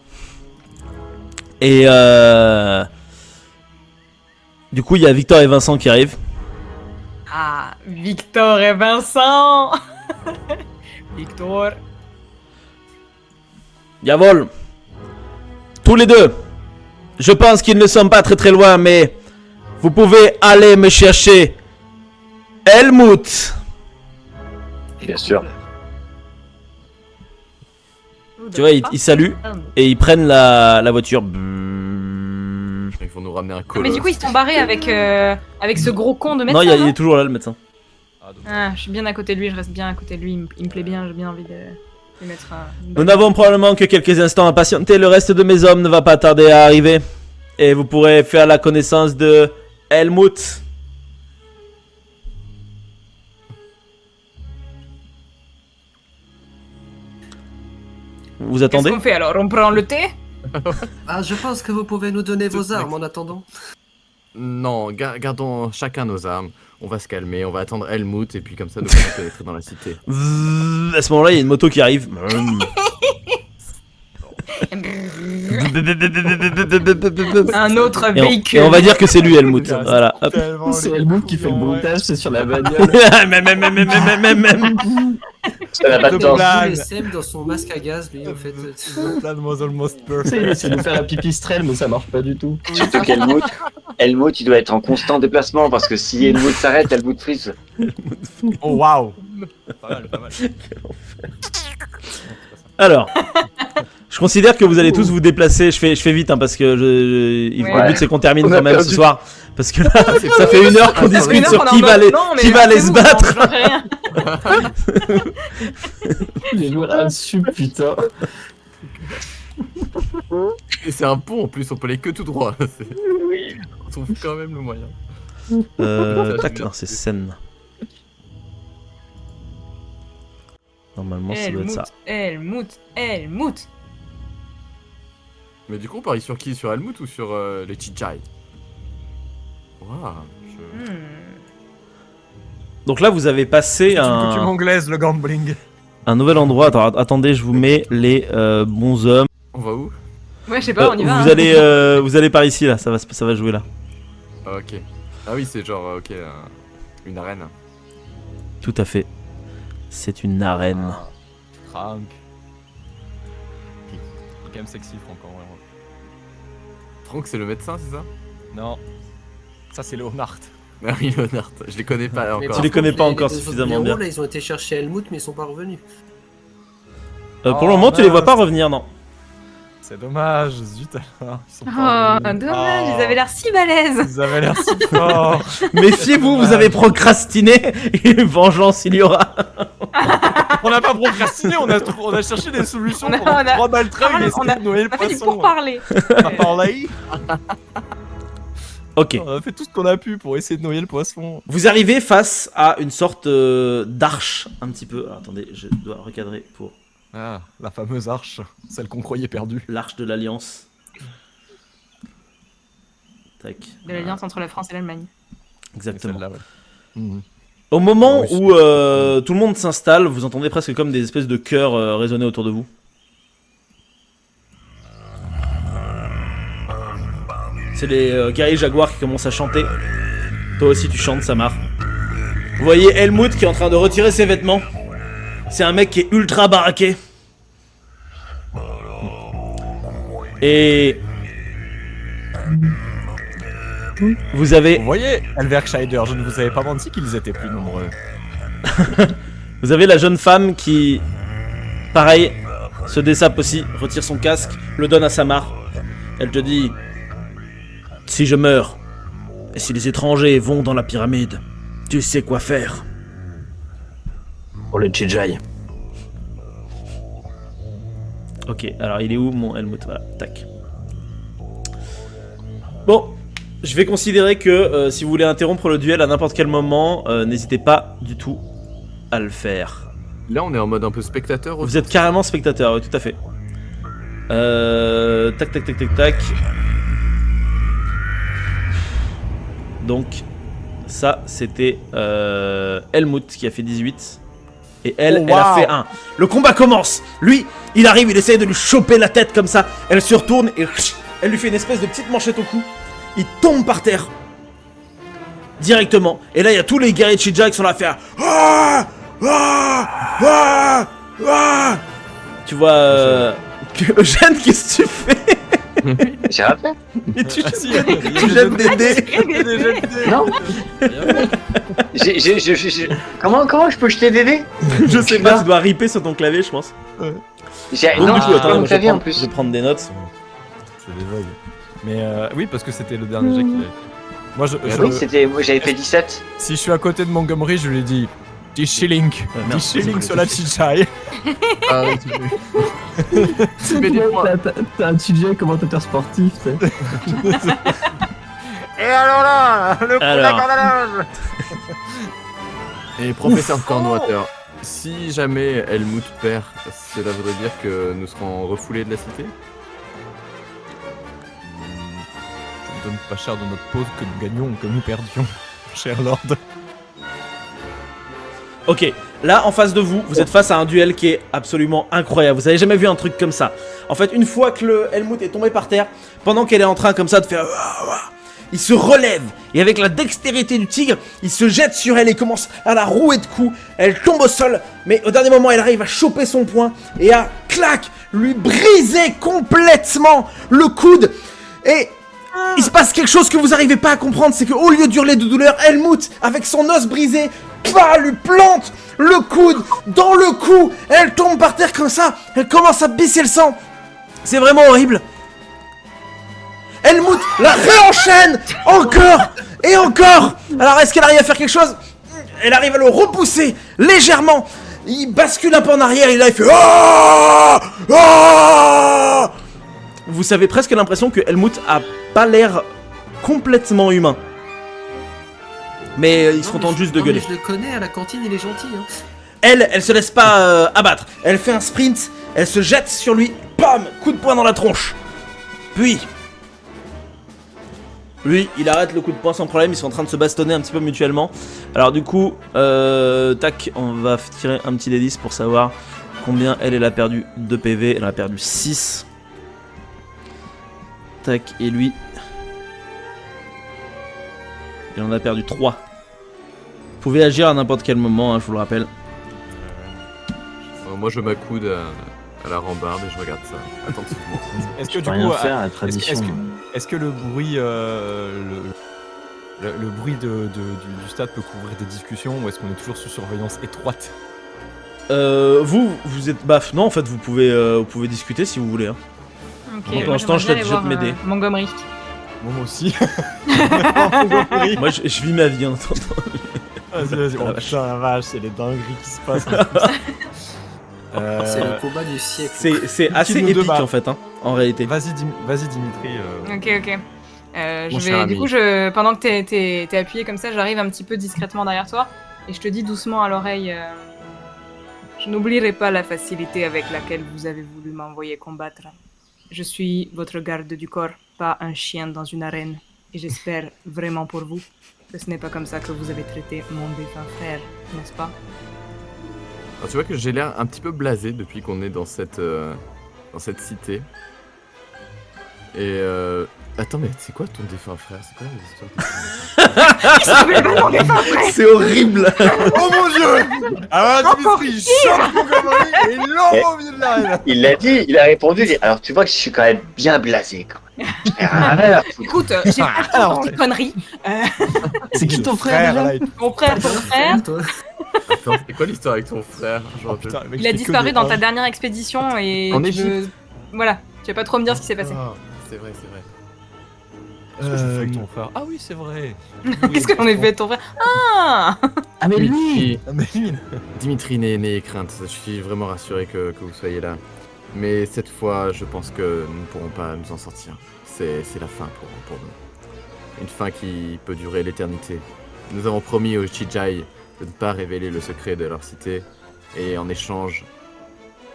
Et du coup, il y a Victor et Vincent qui arrivent. Ah, Victor et Vincent. Victor. Yavol. Tous les deux. Je pense qu'ils ne sont pas très très loin, mais vous pouvez aller me chercher Helmut. Bien sûr. Tu vois, ils saluent et ils prennent la voiture. Il faut nous ramener un Ah, colosse. mais du coup, ils sont barrés avec ce gros con de médecin. Non, il non est toujours là, le médecin. Ah, je suis bien à côté de lui, je reste bien à côté de lui, il me plaît bien, j'ai bien envie de lui mettre un... Nous n'avons probablement que quelques instants à patienter. Le reste de mes hommes ne va pas tarder à arriver. Et vous pourrez faire la connaissance de Helmut. Vous Qu'est-ce attendez? qu'on fait alors? On prend le thé? Ah, je pense que vous pouvez nous donner vos armes en attendant. Non, gardons chacun nos armes. On va se calmer, on va attendre Helmut et puis comme ça nous pourrons pénétrer dans la cité. À ce moment-là, il y a une moto qui arrive. Un autre Et véhicule. on va dire que c'est lui, Helmut. Voilà. Hop. C'est Helmut qui fait le montage, c'est sur la bagnole. Ça n'a pas de temps. Il sème dans son masque à gaz, lui, en fait. The plan was almost Il perfect. essaie de faire un pipistrel, mais ça marche pas du tout. Surtout qu'Helmut, il doit être en constant déplacement parce que si Helmut s'arrête, Helmut frise. Oh waouh. Pas mal, pas mal. Alors, je considère que vous allez tous vous déplacer. Je fais vite hein, parce que le Ouais. but c'est qu'on termine On a quand même ce perdu. soir. Parce que là, ça fait une heure qu'on Une discute heure sur qu'on qui en va mode, aller, non, mais qui va aller c'est se où, battre. j'en sais rien. Les joueurs là-dessus, putain. Et c'est un pont en plus, on peut aller que tout droit. On trouve quand même le moyen. Tac, non, c'est scène. Normalement, ça doit être ça. Helmut. Mais du coup on parie sur qui? Sur Helmut ou sur les Chichai? Waouh. Donc là, vous avez passé C'est une coutume un anglaise, le gambling. nouvel endroit. Attendez, je vous mets les bons hommes. On va où? Ouais, je sais pas, on y va. Vous allez par ici là, ça va jouer là. Ok. Ah oui, c'est genre, ok, une arène. Tout à fait. C'est une arène. Franck. Il est quand même sexy, Franck, en vrai. Franck, c'est le médecin, c'est ça? Non. Ça, c'est Leonard. Ah oui, Leonard. Je les connais pas Mais encore. par Tu les connais contre, pas encore deux autres suffisamment blaireaux, bien. Là, ils ont été chercher Helmut, mais ils sont pas revenus. Pour le moment, tu les vois pas revenir, non. C'est dommage, zut alors. Ils sont Oh, pas revenus. dommage, Oh, ils avaient l'air si balèzes. Ils avaient l'air si forts. Méfiez-vous, vous avez procrastiné et vengeance il y aura. On n'a pas procrastiné, on a cherché des solutions On a- pour on a- 3 balles treuil et on a- essayer de noyer le On a fait du poisson. pourparler. On a parlé. Ok. On a fait tout ce qu'on a pu pour essayer de noyer le poisson. Vous arrivez face à une sorte d'arche, un petit peu. Alors, attendez, je dois recadrer pour Ah, la fameuse arche, celle qu'on croyait perdue. l'arche de l'Alliance. Tac. De l'alliance entre la France et l'Allemagne. Exactement. Celle-là, ouais. Mhm. Au moment Oui, où tout le monde s'installe, vous entendez presque comme des espèces de chœurs résonner autour de vous. C'est les guerriers jaguars qui commencent à chanter. Toi aussi tu chantes, Samar. Vous voyez Helmut qui est en train de retirer ses vêtements. C'est un mec qui est ultra baraqué. Et... Vous avez... Vous voyez, Elverkscheider, je ne vous avais pas menti qu'ils étaient plus nombreux. Vous avez la jeune femme qui, pareil, se dessape aussi, retire son casque, le donne à Samar. Elle te dit: si je meurs, et si les étrangers vont dans la pyramide, tu sais quoi faire. Pour le Chijai. Ok, alors il est où mon Helmut? Voilà, tac. Bon, je vais considérer que si vous voulez interrompre le duel à n'importe quel moment, n'hésitez pas du tout à le faire. Là, on est en mode un peu spectateur. Vous êtes carrément spectateur, oui, tout à fait. Tac, tac, tac, tac, tac. Donc, ça, c'était Helmut qui a fait 18. Et elle, Oh, elle a wow. fait 1. Le combat commence. Lui, il arrive, il essaye de lui choper la tête comme ça. Elle se retourne et elle lui fait une espèce de petite manchette au cou. Il tombe par terre. Directement. Et là, il y a tous les guerriers de Shija qui sont là à faire. Ah ah ah ah. Tu vois Eugène, qu'est-ce que tu fais? J'ai rien fait. Et tu Ah, si, tu jettes des dés. Non. Comment je peux jeter des dés? Je sais pas, tu dois ripper sur ton clavier, je pense. Non, Donc, j'ai du coup, pas attends, mon je clavier en vais plus. prendre des notes. C'est des vagues. Mais oui, parce que c'était le dernier jet qu'il avait fait. Moi, Oui, c'était. Moi, j'avais fait 17. si je suis à côté de Montgomery, je lui ai dit 10 shillings. Merde, 10 shillings désolé. sur la Chichai. Ah, oui, tu mets des points. T'as un Chijai commentateur sportif, tu sais. Et alors là, le coup Alors. d'accordage. Et professeur Cornwater, si jamais Helmut perd, cela voudrait dire que nous serons refoulés de la cité? Je ne donne pas cher de notre pause que nous gagnions ou que nous perdions, cher Lord. Ok, là en face de vous, vous êtes face à un duel qui est absolument incroyable. Vous avez jamais vu un truc comme ça. En fait, une fois que le Helmut est tombé par terre, pendant qu'elle est en train comme ça de faire... il se relève et avec la dextérité du tigre, il se jette sur elle et commence à la rouer de coups. Elle tombe au sol, mais au dernier moment, elle arrive à choper son poing et à, clac, lui briser complètement le coude. Et il se passe quelque chose que vous n'arrivez pas à comprendre, c'est qu'au lieu d'hurler de douleur, Helmut, avec son os brisé, lui plante le coude dans le cou. Elle tombe par terre comme ça, elle commence à baisser le sang. C'est vraiment horrible. Helmut la réenchaîne encore et encore. Alors est-ce qu'elle arrive à faire quelque chose? Elle arrive à le repousser légèrement. Il bascule un peu en arrière et là il fait ah ah. Vous avez presque l'impression que Helmut a pas l'air complètement humain. Mais il se contente juste de gueuler. Je le connais, à la cantine, il est gentil. Hein. Elle se laisse pas abattre. Elle fait un sprint, elle se jette sur lui, bam, coup de poing dans la tronche. Puis, lui, il arrête le coup de poing sans problème, ils sont en train de se bastonner un petit peu mutuellement. Alors du coup, tac, on va tirer un petit D10 pour savoir combien elle a perdu de PV. Elle a perdu 6. attaques et lui... Il en a perdu 3. Vous pouvez agir à n'importe quel moment, hein, je vous le rappelle. Moi, je m'accoude à la rambarde et je regarde ça attentivement. Est-ce que Je du peux coup, rien faire à la tradition. est-ce que le bruit, le bruit du stade peut couvrir des discussions ou est-ce qu'on est toujours sous surveillance étroite? Vous êtes... Bah non, en fait, vous pouvez discuter si vous voulez. Hein. Ok, Pour moi, l'instant, j'aimerais je bien te aller m'aider. voir, Montgomery. Moi aussi. Moi, je vis ma vie en attendant. Vas-y. Oh, Oh vache. putain, la vache, c'est les dingueries qui se passent. C'est le combat du siècle. C'est assez nous deux épique barres. en fait, hein, en réalité. Vas-y, Dimitri. Ok. Mon Je cher vais, ami. du coup, pendant que t'es appuyé comme ça, j'arrive un petit peu discrètement derrière toi et je te dis doucement à l'oreille je n'oublierai pas la facilité avec laquelle vous avez voulu m'envoyer combattre. Je suis votre garde du corps, pas un chien dans une arène. Et j'espère vraiment pour vous que ce n'est pas comme ça que vous avez traité mon défunt frère, n'est-ce pas? Alors, tu vois que j'ai l'air un petit peu blasé depuis qu'on est dans cette cité. Et attends, mais c'est quoi ton défunt frère? C'est quoi l'histoire de ton défunt frère? C'est horrible. Oh mon dieu! Alors Dimitri, il chope Montgomery et il l'envoie au milieu de l'arène. Il l'a dit, il a répondu. Il dit, alors tu vois que je suis quand même bien blasé. Quand même. Écoute, j'ai pas alors, de conneries. C'est qui ton frère déjà? là, il... Mon frère, ton frère, Toi. Attends, c'est quoi l'histoire avec ton frère? Je me Oh, rappelle. putain, le mec, il a fait que disparu des dans ta haches. dernière expédition et En tu Égypte. veux- Voilà, tu vas pas trop me dire ce qui s'est passé. Ah, c'est vrai. Qu'est-ce que je fais avec ton frère? Ah oui, c'est vrai. Qu'est-ce que j'en ai fait de ton frère? Ah! Ah mais lui Ah mais oui. Dimitri, n'ayez crainte, je suis vraiment rassuré que vous soyez là. Mais cette fois, je pense que nous ne pourrons pas nous en sortir. C'est la fin pour nous. Une fin qui peut durer l'éternité. Nous avons promis aux Chijai de ne pas révéler le secret de leur cité, et en échange,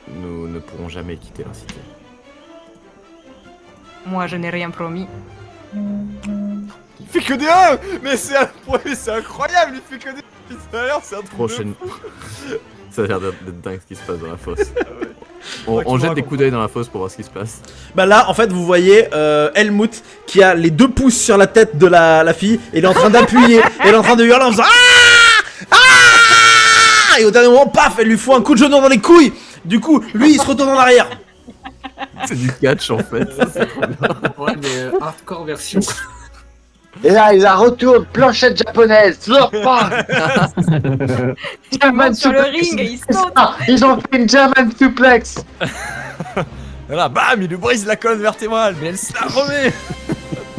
nous ne pourrons jamais quitter leur cité. Moi, je n'ai rien promis. Il fait que des 1. Mais c'est incroyable, il fait que des 1. D'ailleurs, c'est un truc Prochaine... Ça a l'air d'être dingue ce qui se passe dans la fosse. Ouais, On tu jette vois, des coups d'œil dans la fosse pour voir ce qui se passe. Bah là, en fait, vous voyez Helmut qui a les 2 pouces sur la tête de la fille et il est en train d'appuyer. Et elle est en train de hurler en faisant Ah. Et au dernier moment, paf, elle lui fout un coup de genou dans les couilles. Du coup, lui, il se retourne en arrière. C'est du catch en fait. Ouais, mais hardcore version. Et là, il la retourne, planchette japonaise, sort pas. Il German monte sur le suplex. ring et il saute. Ah, ils ont fait une German suplex. Voilà, bam, il lui brise la colonne vertébrale, mais elle se la remet.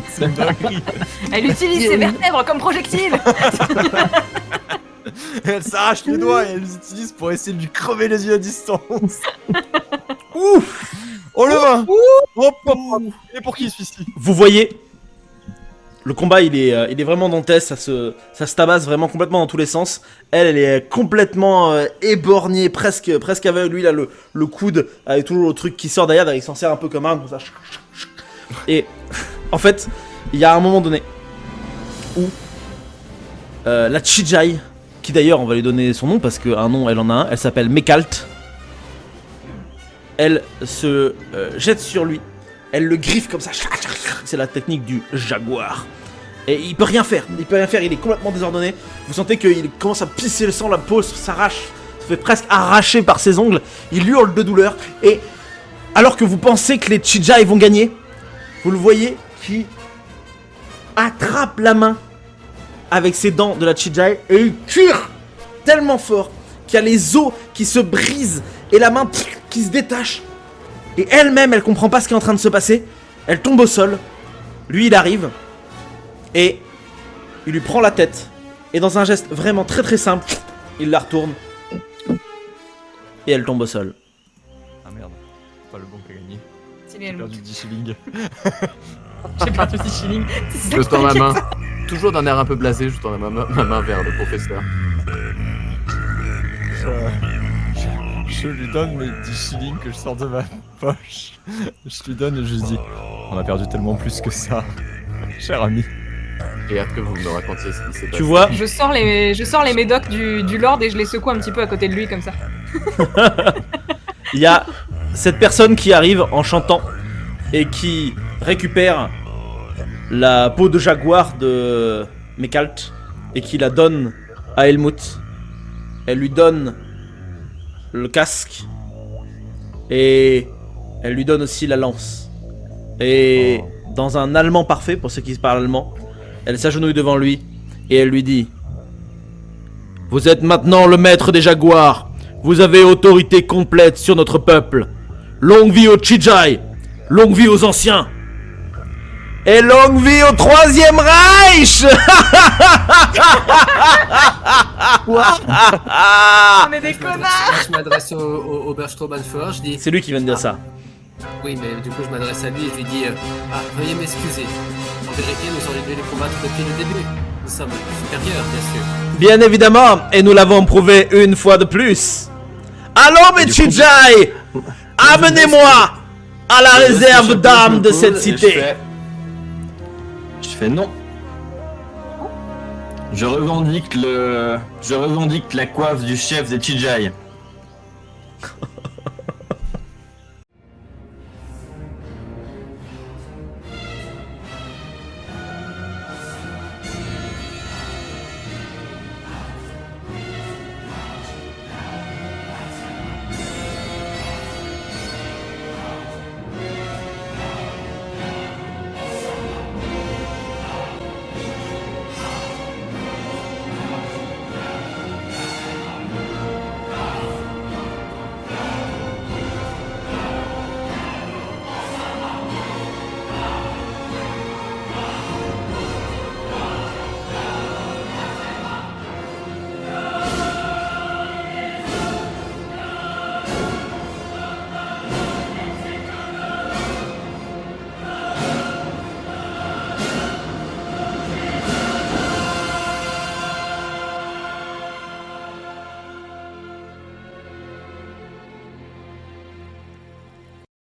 C'est une dinguerie. Elle utilise ses vertèbres comme projectiles. Elle s'arrache les doigts et elle les utilise pour essayer de lui crever les yeux à distance. Ouf. Oh le vin. Hop, hop, hop. Et pour qui celui-ci? Vous voyez, le combat il est vraiment dantesque, ça se tabasse vraiment complètement dans tous les sens. Elle est complètement éborgnée, presque aveugle. Lui il a le coude avec toujours le truc qui sort derrière, il s'en sert un peu comme arme comme ça. Et en fait, il y a un moment donné où la Chijai, qui d'ailleurs on va lui donner son nom parce qu'un nom elle en a un, elle s'appelle Mekalt. Elle se jette sur lui. Elle le griffe comme ça. C'est la technique du jaguar. Et il peut rien faire. Il est complètement désordonné. Vous sentez qu'il commence à pisser le sang, la peau s'arrache. Se fait presque arracher par ses ongles. Il hurle de douleur. Et alors que vous pensez que les Chijai vont gagner, vous le voyez qui attrape la main avec ses dents de la Chijai et il tire tellement fort qu'il y a les os qui se brisent et la main qui se détache. Et elle-même, elle comprend pas ce qui est en train de se passer. Elle tombe au sol. Lui, il arrive. Et il lui prend la tête. Et dans un geste vraiment très très simple, il la retourne. Et elle tombe au sol. Ah merde, c'est pas le bon qui a gagné. Stylé, J'ai Helmut. perdu 10 shillings. J'ai perdu 10 shillings. C'est ça Je que tends ma t'inquiète. main. Toujours d'un air un peu blasé, je tends ma main vers le professeur. Je lui donne mes 10 shillings que je sors de ma poche. Je lui donne et je lui dis: on a perdu tellement plus que ça, cher ami. J'ai hâte que vous me racontiez ce qui s'est passé. Tu vois, Je sors les médocs du Lord et je les secoue un petit peu à côté de lui comme ça. il y a cette personne qui arrive en chantant et qui récupère la peau de jaguar de Mekalt et qui la donne à Helmut. Elle lui donne le casque et elle lui donne aussi la lance. Et dans un allemand parfait, pour ceux qui parlent allemand, elle s'agenouille devant lui et elle lui dit: vous êtes maintenant le maître des jaguars. Vous avez autorité complète sur notre peuple. Longue vie aux Chijai. Longue vie aux anciens. Et longue vie au Troisième Reich. On est des Je connards. m'adresse au Oberstrobanführer, je dis... C'est lui qui vient de dire ça. Oui, mais du coup, je m'adresse à lui et je lui dis veuillez m'excuser. En vérité, nous aurions dû les combattre depuis le début. Nous sommes supérieurs, bien sûr. Bien évidemment, et nous l'avons prouvé une fois de plus. Allons mes Chijai, amenez-moi à la réserve d'armes de cette cité. Je fais non. Je revendique la coiffe du chef des Chijai.